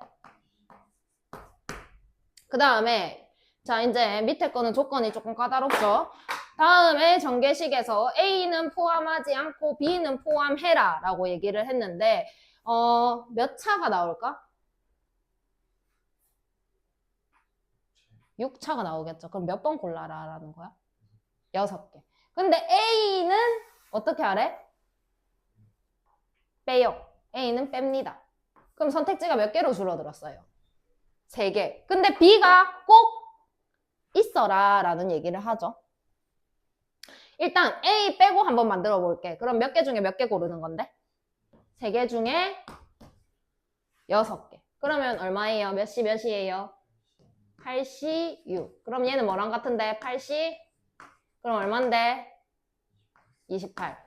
그 다음에 자 이제 밑에 거는 조건이 조금 까다롭죠. 다음에 전개식에서 A는 포함하지 않고 B는 포함해라 라고 얘기를 했는데 몇 차가 나올까? 6차가 나오겠죠. 그럼 몇 번 골라라 라는 거야? 6개. 근데 A는 어떻게 하래? 빼요. A는 뺍니다. 그럼 선택지가 몇 개로 줄어들었어요? 3개. 근데 B가 꼭 있어라 라는 얘기를 하죠. 일단 A 빼고 한번 만들어 볼게. 그럼 몇 개 중에 몇 개 고르는 건데? 3개 중에 6개. 그러면 얼마예요? 몇 시 몇이에요? 8시 6. 그럼 얘는 뭐랑 같은데? 8시? 그럼 얼만데? 28.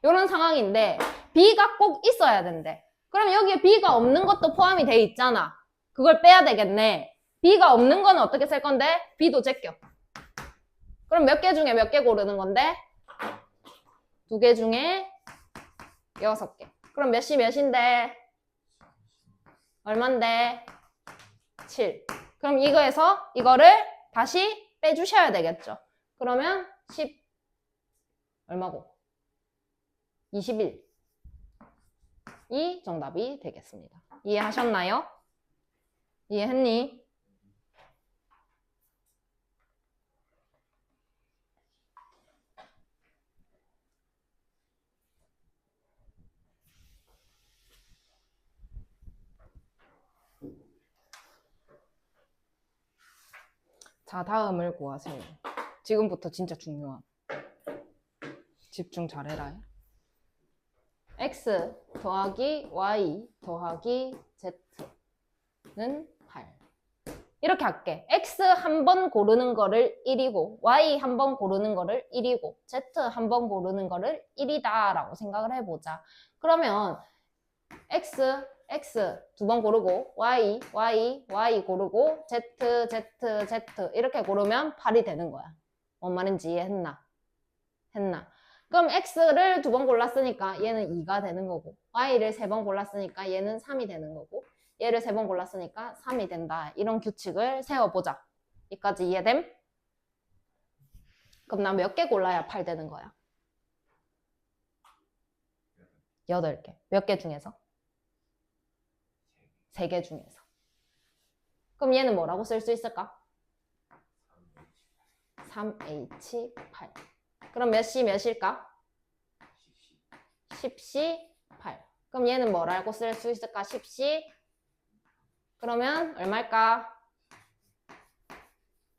이런 상황인데 B가 꼭 있어야 된대. 그럼 여기에 B가 없는 것도 포함이 돼 있잖아. 그걸 빼야 되겠네. B가 없는 거는 어떻게 쓸 건데? B도 제껴. 그럼 몇 개 중에 몇 개 고르는 건데? 2개 중에 6개. 그럼 몇 시 몇인데? 얼만데? 7. 그럼 이거에서 이거를 다시 빼주셔야 되겠죠. 그러면 10 얼마고? 21. 이 정답이 되겠습니다. 이해하셨나요? 이해했니? 자, 다음을 구하세요. 지금부터 진짜 중요한. 집중 잘해라. x 더하기 y 더하기 z는 8. 이렇게 할게. x 한 번 고르는 거를 1이고 y 한 번 고르는 거를 1이고 z 한 번 고르는 거를 1이다 라고 생각을 해보자. 그러면 x 두 번 고르고 y 고르고 z 이렇게 고르면 8이 되는 거야. 뭔 말인지 이해했나? 했나? 그럼 x를 2번 골랐으니까 얘는 2가 되는 거고 y를 3번 골랐으니까 얘는 3이 되는 거고 얘를 3번 골랐으니까 3이 된다. 이런 규칙을 세워보자. 여기까지 이해됨? 그럼 나 몇 개 골라야 8 되는 거야? 8개. 몇 개 중에서? 3개 중에서. 그럼 얘는 뭐라고 쓸 수 있을까? 3H8. 그럼 몇 시 몇일까? 10시 8. 그럼 얘는 뭐라고 쓸 수 있을까? 10시. 그러면 얼마일까?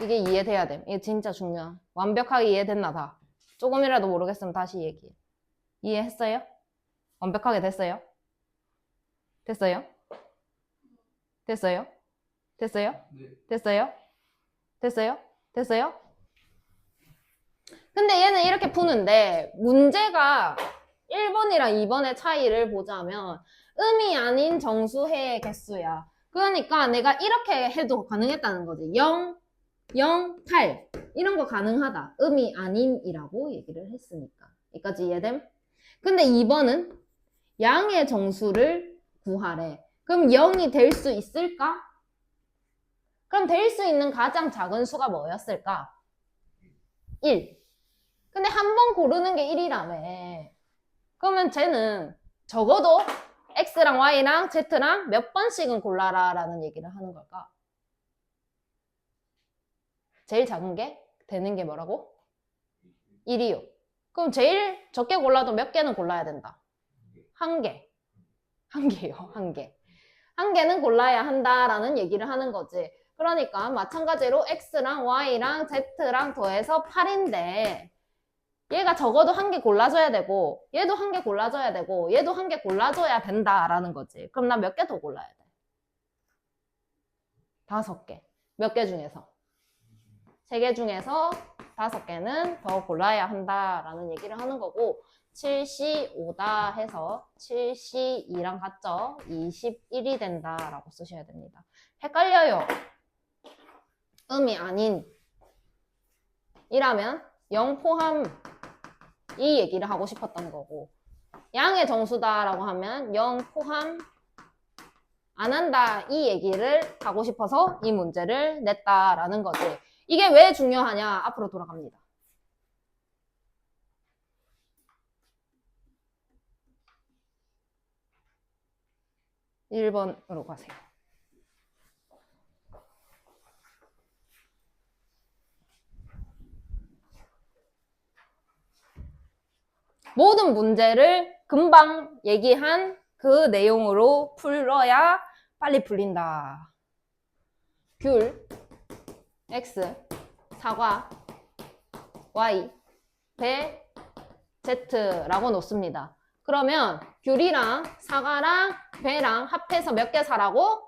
이게 이해돼야 돼. 이게 진짜 중요해. 완벽하게 이해됐나 다. 조금이라도 모르겠으면 다시 얘기해. 이해했어요? 완벽하게 됐어요? 됐어요? 됐어요? 됐어요? 네. 됐어요? 됐어요? 됐어요? 근데 얘는 이렇게 푸는데 문제가 1번이랑 2번의 차이를 보자면 음이 아닌 정수해의 개수야. 그러니까 내가 이렇게 해도 가능했다는 거지. 0, 0, 8 이런 거 가능하다. 음이 아닌이라고 얘기를 했으니까. 여기까지 이해됨? 근데 2번은 양의 정수를 구하래. 그럼 0이 될 수 있을까? 그럼 될 수 있는 가장 작은 수가 뭐였을까? 1. 근데 한 번 고르는 게 1이라며. 그러면 쟤는 적어도 X랑 Y랑 Z랑 몇 번씩은 골라라 라는 얘기를 하는 걸까? 제일 작은 게 되는 게 뭐라고? 1이요. 그럼 제일 적게 골라도 몇 개는 골라야 된다? 1개. 1개요. 1개. 1개는 골라야 한다라는 얘기를 하는 거지. 그러니까 마찬가지로 X랑 Y랑 Z랑 더해서 8인데 얘가 적어도 1개 골라줘야 되고 얘도 1개 골라줘야 되고 얘도 1개 골라줘야 된다라는 거지. 그럼 나 몇 개 더 골라야 돼? 5개. 몇 개 중에서? 3개 중에서 5개는 더 골라야 한다라는 얘기를 하는 거고 7시 5다 해서 7시 2랑 같죠? 21이 된다라고 쓰셔야 됩니다. 헷갈려요. 음이 아닌 이라면 0 포함 이 얘기를 하고 싶었던 거고 양의 정수다라고 하면 0 포함 안 한다 이 얘기를 하고 싶어서 이 문제를 냈다라는 거지. 이게 왜 중요하냐? 앞으로 돌아갑니다. (1번으로) 가세요. 모든 문제를 금방 얘기한 그 내용으로 풀어야 빨리 풀린다. 귤 X 사과, Y, 배, Z라고 놓습니다. 그러면 귤이랑 사과랑 배랑 합해서 몇 개 사라고?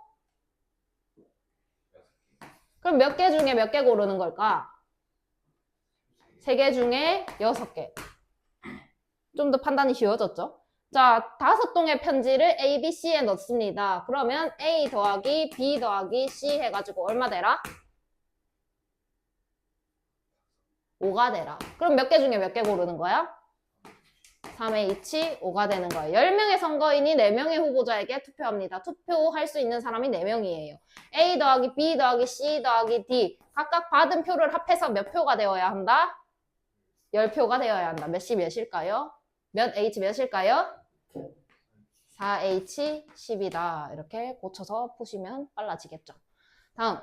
그럼 몇 개 중에 몇 개 고르는 걸까? 3개 중에 6개. 좀 더 판단이 쉬워졌죠? 자, 5통의 편지를 A, B, C에 넣습니다. 그러면 A 더하기 B 더하기 C 해가지고 얼마 되라? 5가 되라. 그럼 몇 개 중에 몇 개 고르는 거야? 3H, 5가 되는 거예요. 10명의 선거인이 4명의 후보자에게 투표합니다. 투표할 수 있는 사람이 4명이에요. A 더하기 B 더하기 C 더하기 D 각각 받은 표를 합해서 몇 표가 되어야 한다? 10표가 되어야 한다. 몇이 몇일까요? 몇 H 몇일까요? 4H 10이다. 이렇게 고쳐서 푸시면 빨라지겠죠. 다음.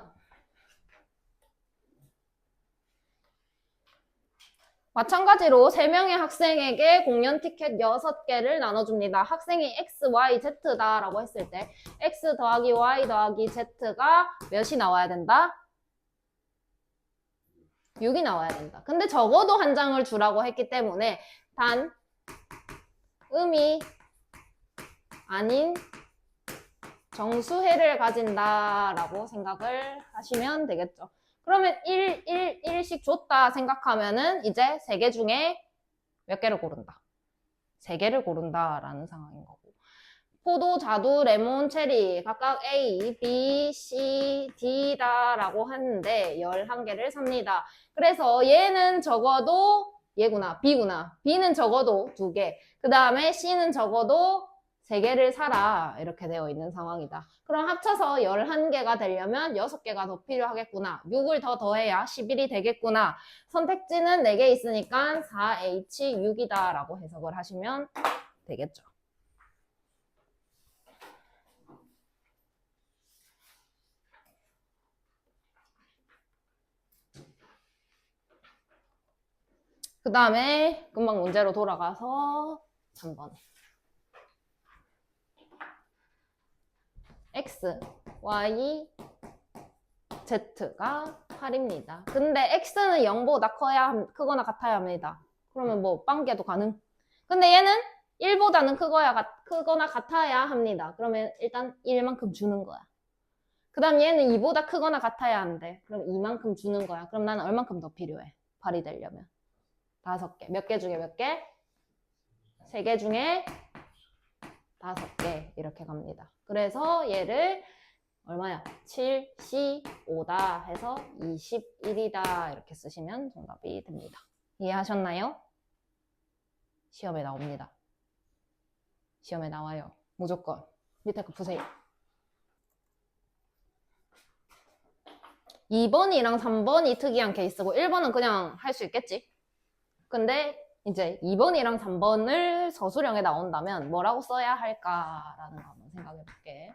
마찬가지로 3명의 학생에게 공연 티켓 6개를 나눠줍니다. 학생이 X, Y, Z다 라고 했을 때 X 더하기 Y 더하기 Z가 몇이 나와야 된다? 6이 나와야 된다. 근데 적어도 한 장을 주라고 했기 때문에 단 음이 아닌 정수해를 가진다 라고 생각을 하시면 되겠죠. 그러면 1씩 줬다 생각하면은 이제 3개 중에 몇 개를 고른다? 3개를 고른다라는 상황인 거고. 포도, 자두, 레몬, 체리 각각 A, B, C, D다라고 하는데 11개를 삽니다. 그래서 얘는 적어도 얘구나, B구나. B는 적어도 2개. 그 다음에 C는 적어도 3개를 사라 이렇게 되어 있는 상황이다. 그럼 합쳐서 11개가 되려면 6개가 더 필요하겠구나. 6을 더 더해야 11이 되겠구나. 선택지는 4개 있으니까 4H6이다 라고 해석을 하시면 되겠죠. 그 다음에 금방 문제로 돌아가서 3번에 X, Y, Z가 8입니다. 근데 X는 0보다 크거나 같아야 합니다. 그러면 뭐 빵개도 가능. 근데 얘는 1보다는 크거나 같아야 합니다. 그러면 일단 1만큼 주는 거야. 그 다음 얘는 2보다 크거나 같아야 하는데 그럼 2만큼 주는 거야. 그럼 나는 얼만큼 더 필요해? 8이 되려면 5개. 몇 개 중에 몇 개? 3개 중에 5개 이렇게 갑니다. 그래서 얘를 얼마야? 7, C, 5다 해서 21이다 이렇게 쓰시면 정답이 됩니다. 이해하셨나요? 시험에 나옵니다. 시험에 나와요. 무조건. 밑에 거 보세요. 2번이랑 3번이 특이한 케이스고 1번은 그냥 할 수 있겠지. 근데 이제 2번이랑 3번을 서술형에 나온다면 뭐라고 써야 할까라는 거 한번 생각해 볼게.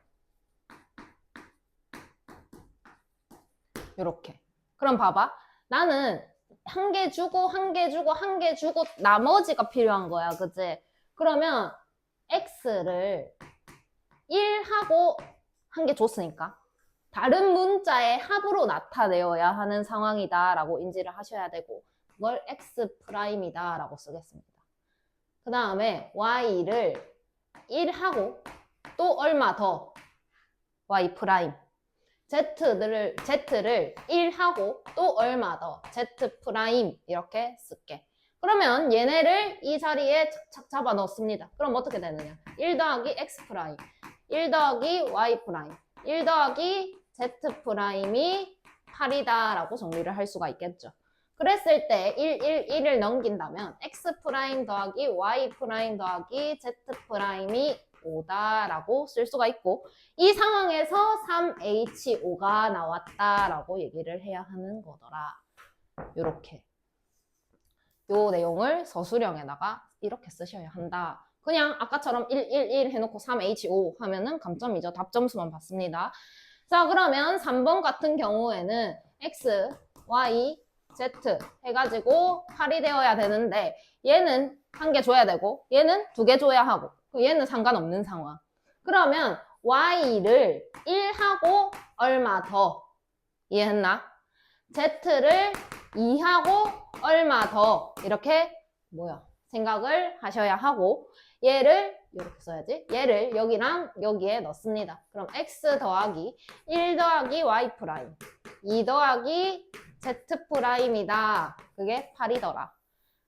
요렇게. 그럼 봐봐. 나는 한 개 주고 한 개 주고 한 개 주고 나머지가 필요한 거야. 그치? 그러면 X를 1하고 한 개 줬으니까 다른 문자의 합으로 나타내어야 하는 상황이다 라고 인지를 하셔야 되고 그걸 X'이다 라고 쓰겠습니다. 그 다음에 Y를 1하고 또 얼마 더 Y', Z를 1하고 또 얼마 더 Z' 이렇게 쓸게. 그러면 얘네를 이 자리에 착착 잡아 넣습니다. 그럼 어떻게 되느냐? 1 더하기 X', 1 더하기 Y', 1 더하기 Z'이 8이다 라고 정리를 할 수가 있겠죠. 그랬을 때 1을 넘긴다면 X' 더하기 Y' 더하기 Z'이 5다 라고 쓸 수가 있고 이 상황에서 3H5가 나왔다 라고 얘기를 해야 하는 거더라. 요렇게 요 내용을 서술형에다가 이렇게 쓰셔야 한다. 그냥 아까처럼 1 해놓고 3H5 하면은 감점이죠. 답점수만 받습니다. 자, 그러면 3번 같은 경우에는 X, Y, Z 해가지고 8이 되어야 되는데 얘는 한 개 줘야 되고 얘는 2개 줘야 하고 얘는 상관없는 상황. 그러면 Y를 1하고 얼마 더 이해했나? Z를 2하고 얼마 더 이렇게 생각을 하셔야 하고 얘를 이렇게 써야지. 얘를 여기랑 여기에 넣습니다. 그럼 x 더하기 1 더하기 y 프라임 2 더하기 z 프라임이다. 그게 8이더라.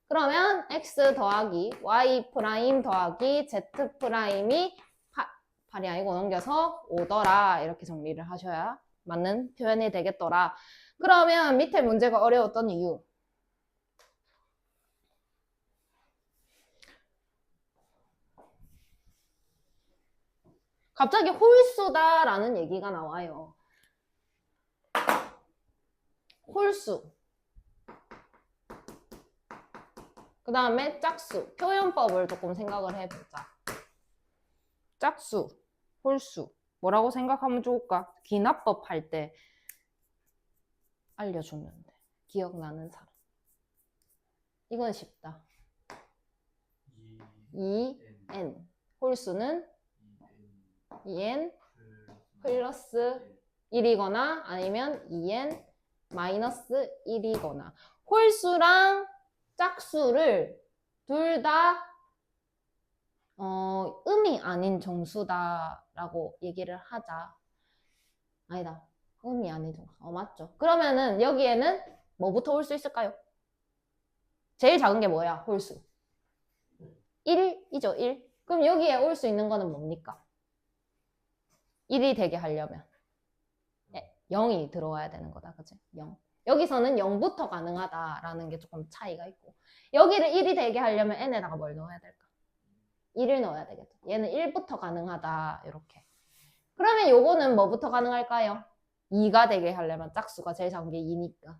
그러면 x 더하기 y 프라임 더하기 z 프라임이 8이 아니고 넘겨서 5더라. 이렇게 정리를 하셔야 맞는 표현이 되겠더라. 그러면 밑에 문제가 어려웠던 이유. 갑자기 홀수다라는 얘기가 나와요. 홀수. 그 다음에 짝수. 표현법을 조금 생각을 해보자. 짝수, 홀수. 뭐라고 생각하면 좋을까? 기납법 할 때 알려주면 돼. 기억나는 사람. 이건 쉽다. 2n. 홀수는 2n 플러스 1이거나 아니면 2n 마이너스 1이거나 홀수랑 짝수를 둘 다 음이 아닌 정수다라고 얘기를 하자. 아니다. 음이 아닌 정수. 맞죠. 그러면은 여기에는 뭐부터 올 수 있을까요? 제일 작은 게 뭐야? 홀수. 1이죠, 1. 그럼 여기에 올 수 있는 거는 뭡니까? 1이 되게 하려면 0이 들어와야 되는 거다. 그치? 0. 여기서는 0부터 가능하다라는 게 조금 차이가 있고 여기를 1이 되게 하려면 n에다가 뭘 넣어야 될까? 1을 넣어야 되겠죠. 얘는 1부터 가능하다. 이렇게. 그러면 요거는 뭐부터 가능할까요? 2가 되게 하려면 짝수가 제일 작은 게 2니까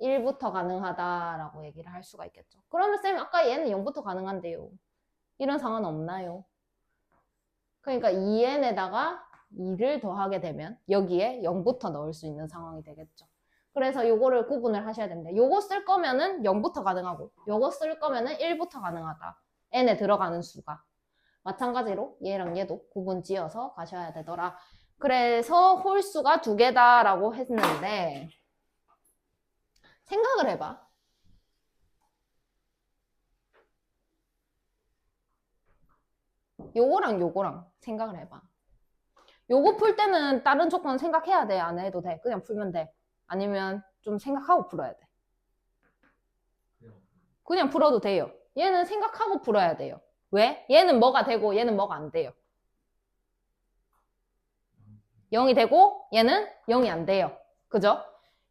1부터 가능하다라고 얘기를 할 수가 있겠죠. 그러면 쌤 아까 얘는 0부터 가능한데요. 이런 상황은 없나요? 그러니까 2n에다가 2를 더하게 되면 여기에 0부터 넣을 수 있는 상황이 되겠죠. 그래서 요거를 구분을 하셔야 됩니다. 요거 쓸 거면은 0부터 가능하고 요거 쓸 거면은 1부터 가능하다. n에 들어가는 수가. 마찬가지로 얘랑 얘도 구분 지어서 가셔야 되더라. 그래서 홀수가 2개다라고 했는데 생각을 해봐. 요거랑 생각을 해봐. 요거 풀 때는 다른 조건 생각해야 돼? 안 해도 돼? 그냥 풀면 돼? 아니면 좀 생각하고 풀어야 돼? 그냥 풀어도 돼요. 얘는 생각하고 풀어야 돼요. 왜? 얘는 뭐가 되고 얘는 뭐가 안 돼요. 0이 되고 얘는 0이 안 돼요. 그죠?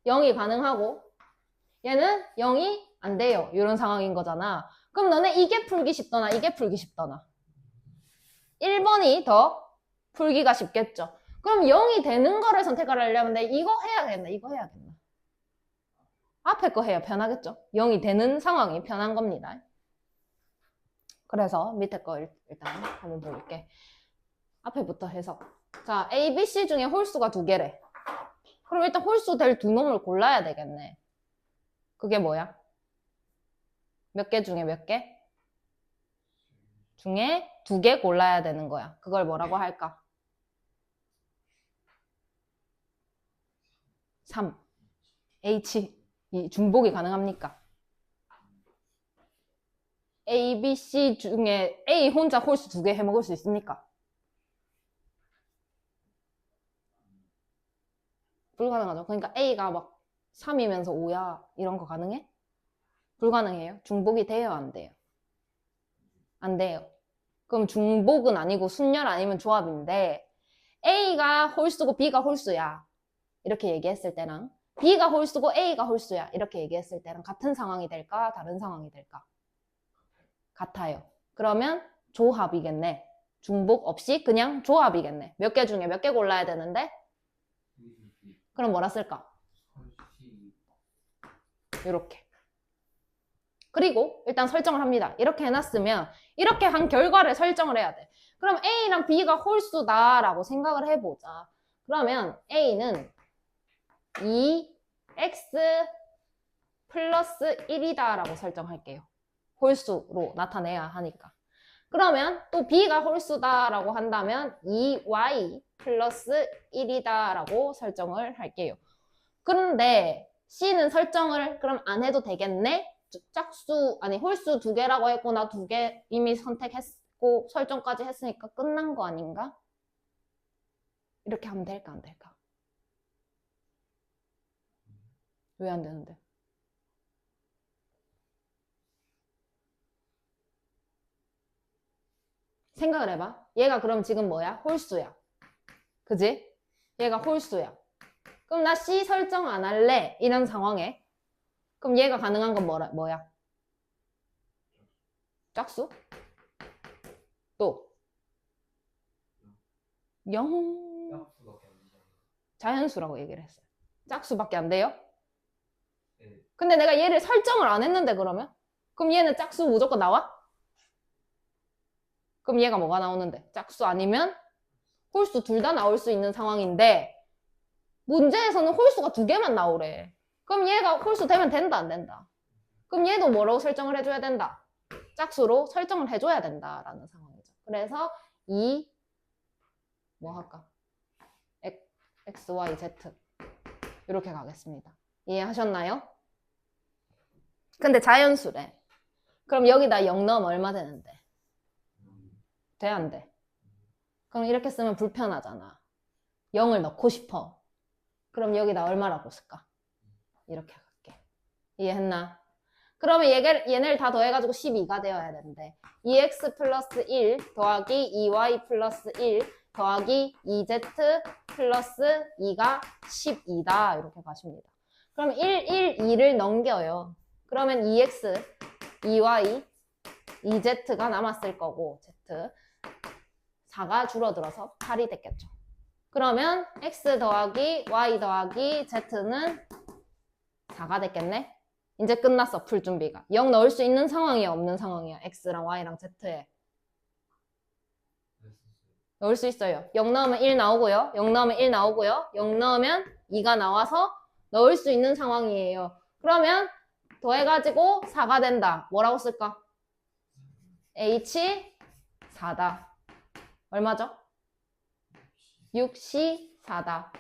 0이 가능하고 얘는 0이 안 돼요. 이런 상황인 거잖아. 그럼 너네 이게 풀기 쉽더나 이게 풀기 쉽더나 1번이 더 풀기가 쉽겠죠. 그럼 0이 되는 거를 선택을 하려면 내 이거 해야겠나 이거 해야겠나 앞에 거 해야 편하겠죠. 0이 되는 상황이 편한 겁니다. 그래서 밑에 거 일단 한번 볼게. 앞에부터 해서 자 A, B, C 중에 홀수가 2개래. 그럼 일단 홀수 될 두 놈을 골라야 되겠네. 그게 뭐야? 몇 개 중에 몇 개? 중에 2개 골라야 되는 거야. 그걸 뭐라고 할까? 3. H. 이 중복이 가능합니까? A, B, C 중에 A 혼자 홀수 2개 해먹을 수 있습니까? 불가능하죠. 그러니까 A가 막 3이면서 5야 이런 거 가능해? 불가능해요. 중복이 돼요? 안 돼요? 안 돼요. 그럼 중복은 아니고 순열 아니면 조합인데 A가 홀수고 B가 홀수야 이렇게 얘기했을 때랑 B가 홀수고 A가 홀수야 이렇게 얘기했을 때랑 같은 상황이 될까? 다른 상황이 될까? 같아요. 그러면 조합이겠네. 중복 없이 그냥 조합이겠네. 몇 개 중에 몇 개 골라야 되는데 그럼 뭐라 쓸까? 이렇게. 그리고 일단 설정을 합니다. 이렇게 해놨으면 이렇게 한 결과를 설정을 해야 돼. 그럼 A랑 B가 홀수다라고 생각을 해보자. 그러면 A는 2x 플러스 1이다 라고 설정할게요. 홀수로 나타내야 하니까. 그러면 또 B가 홀수다 라고 한다면 2y 플러스 1이다 라고 설정을 할게요. 그런데 C는 설정을 그럼 안 해도 되겠네? 짝수, 아니, 홀수 2개라고 했고, 나 2개 이미 선택했고, 설정까지 했으니까 끝난 거 아닌가? 이렇게 하면 될까, 안 될까? 왜 안 되는데? 생각을 해봐. 얘가 그럼 지금 뭐야? 홀수야. 그지? 얘가 홀수야. 그럼 나 C 설정 안 할래? 이런 상황에. 그럼 얘가 가능한 건 뭐야? 짝수? 또 0. 짝수밖에 안 되잖아요. 자연수라고 얘기를 했어요. 짝수밖에 안 돼요? 네. 근데 내가 얘를 설정을 안 했는데 그러면? 그럼 얘는 짝수 무조건 나와? 그럼 얘가 뭐가 나오는데? 짝수 아니면 홀수 둘 다 나올 수 있는 상황인데 문제에서는 홀수가 2개만 나오래. 그럼 얘가 홀수 되면 된다, 안 된다? 그럼 얘도 뭐라고 설정을 해줘야 된다? 짝수로 설정을 해줘야 된다라는 상황이죠. 그래서 뭐 할까? X, Y, Z 이렇게 가겠습니다. 이해하셨나요? 근데 자연수래. 그럼 여기다 0 넣으면 얼마 되는데? 돼, 안 돼? 그럼 이렇게 쓰면 불편하잖아. 0을 넣고 싶어. 그럼 여기다 얼마라고 쓸까? 이렇게 할게. 이해했나? 그러면 얘네를 다 더해가지고 12가 되어야 되는데 2x 플러스 1 더하기 2y 플러스 1 더하기 2z 플러스 2가 12다. 이렇게 가십니다. 그럼 1, 1, 2를 넘겨요. 그러면 2x, 2y, 2z가 남았을 거고 z 4가 줄어들어서 8이 됐겠죠. 그러면 x 더하기 y 더하기 z는 4가 됐겠네. 이제 끝났어. 풀 준비가. 0 넣을 수 있는 상황이야, 없는 상황이야? x랑 y랑 z에 넣을 수 있어요. 0 넣으면 1 나오고요. 0 넣으면 1 나오고요. 0 넣으면 2가 나와서 넣을 수 있는 상황이에요. 그러면 더해가지고 4가 된다. 뭐라고 쓸까? h 4다. 얼마죠? 6c 4다.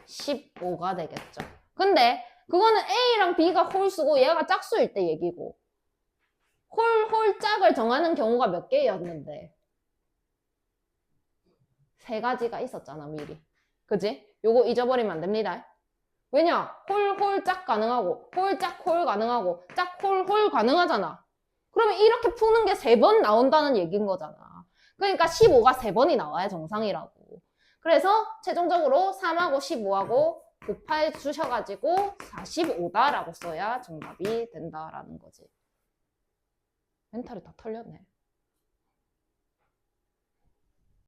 15가 되겠죠. 근데 그거는 A랑 B가 홀수고 얘가 짝수일 때 얘기고 홀짝을 정하는 경우가 몇 개였는데 3가지가 있었잖아 미리. 그지? 요거 잊어버리면 안 됩니다. 왜냐? 홀짝 가능하고 홀짝 홀 가능하고 짝 홀 가능하잖아. 그러면 이렇게 푸는 게 3번 나온다는 얘기인 거잖아. 그러니까 15가 3번이 나와야 정상이라고. 그래서 최종적으로 3하고 15하고 곱해 주셔가지고 45다라고 써야 정답이 된다라는 거지. 멘탈이 다 털렸네.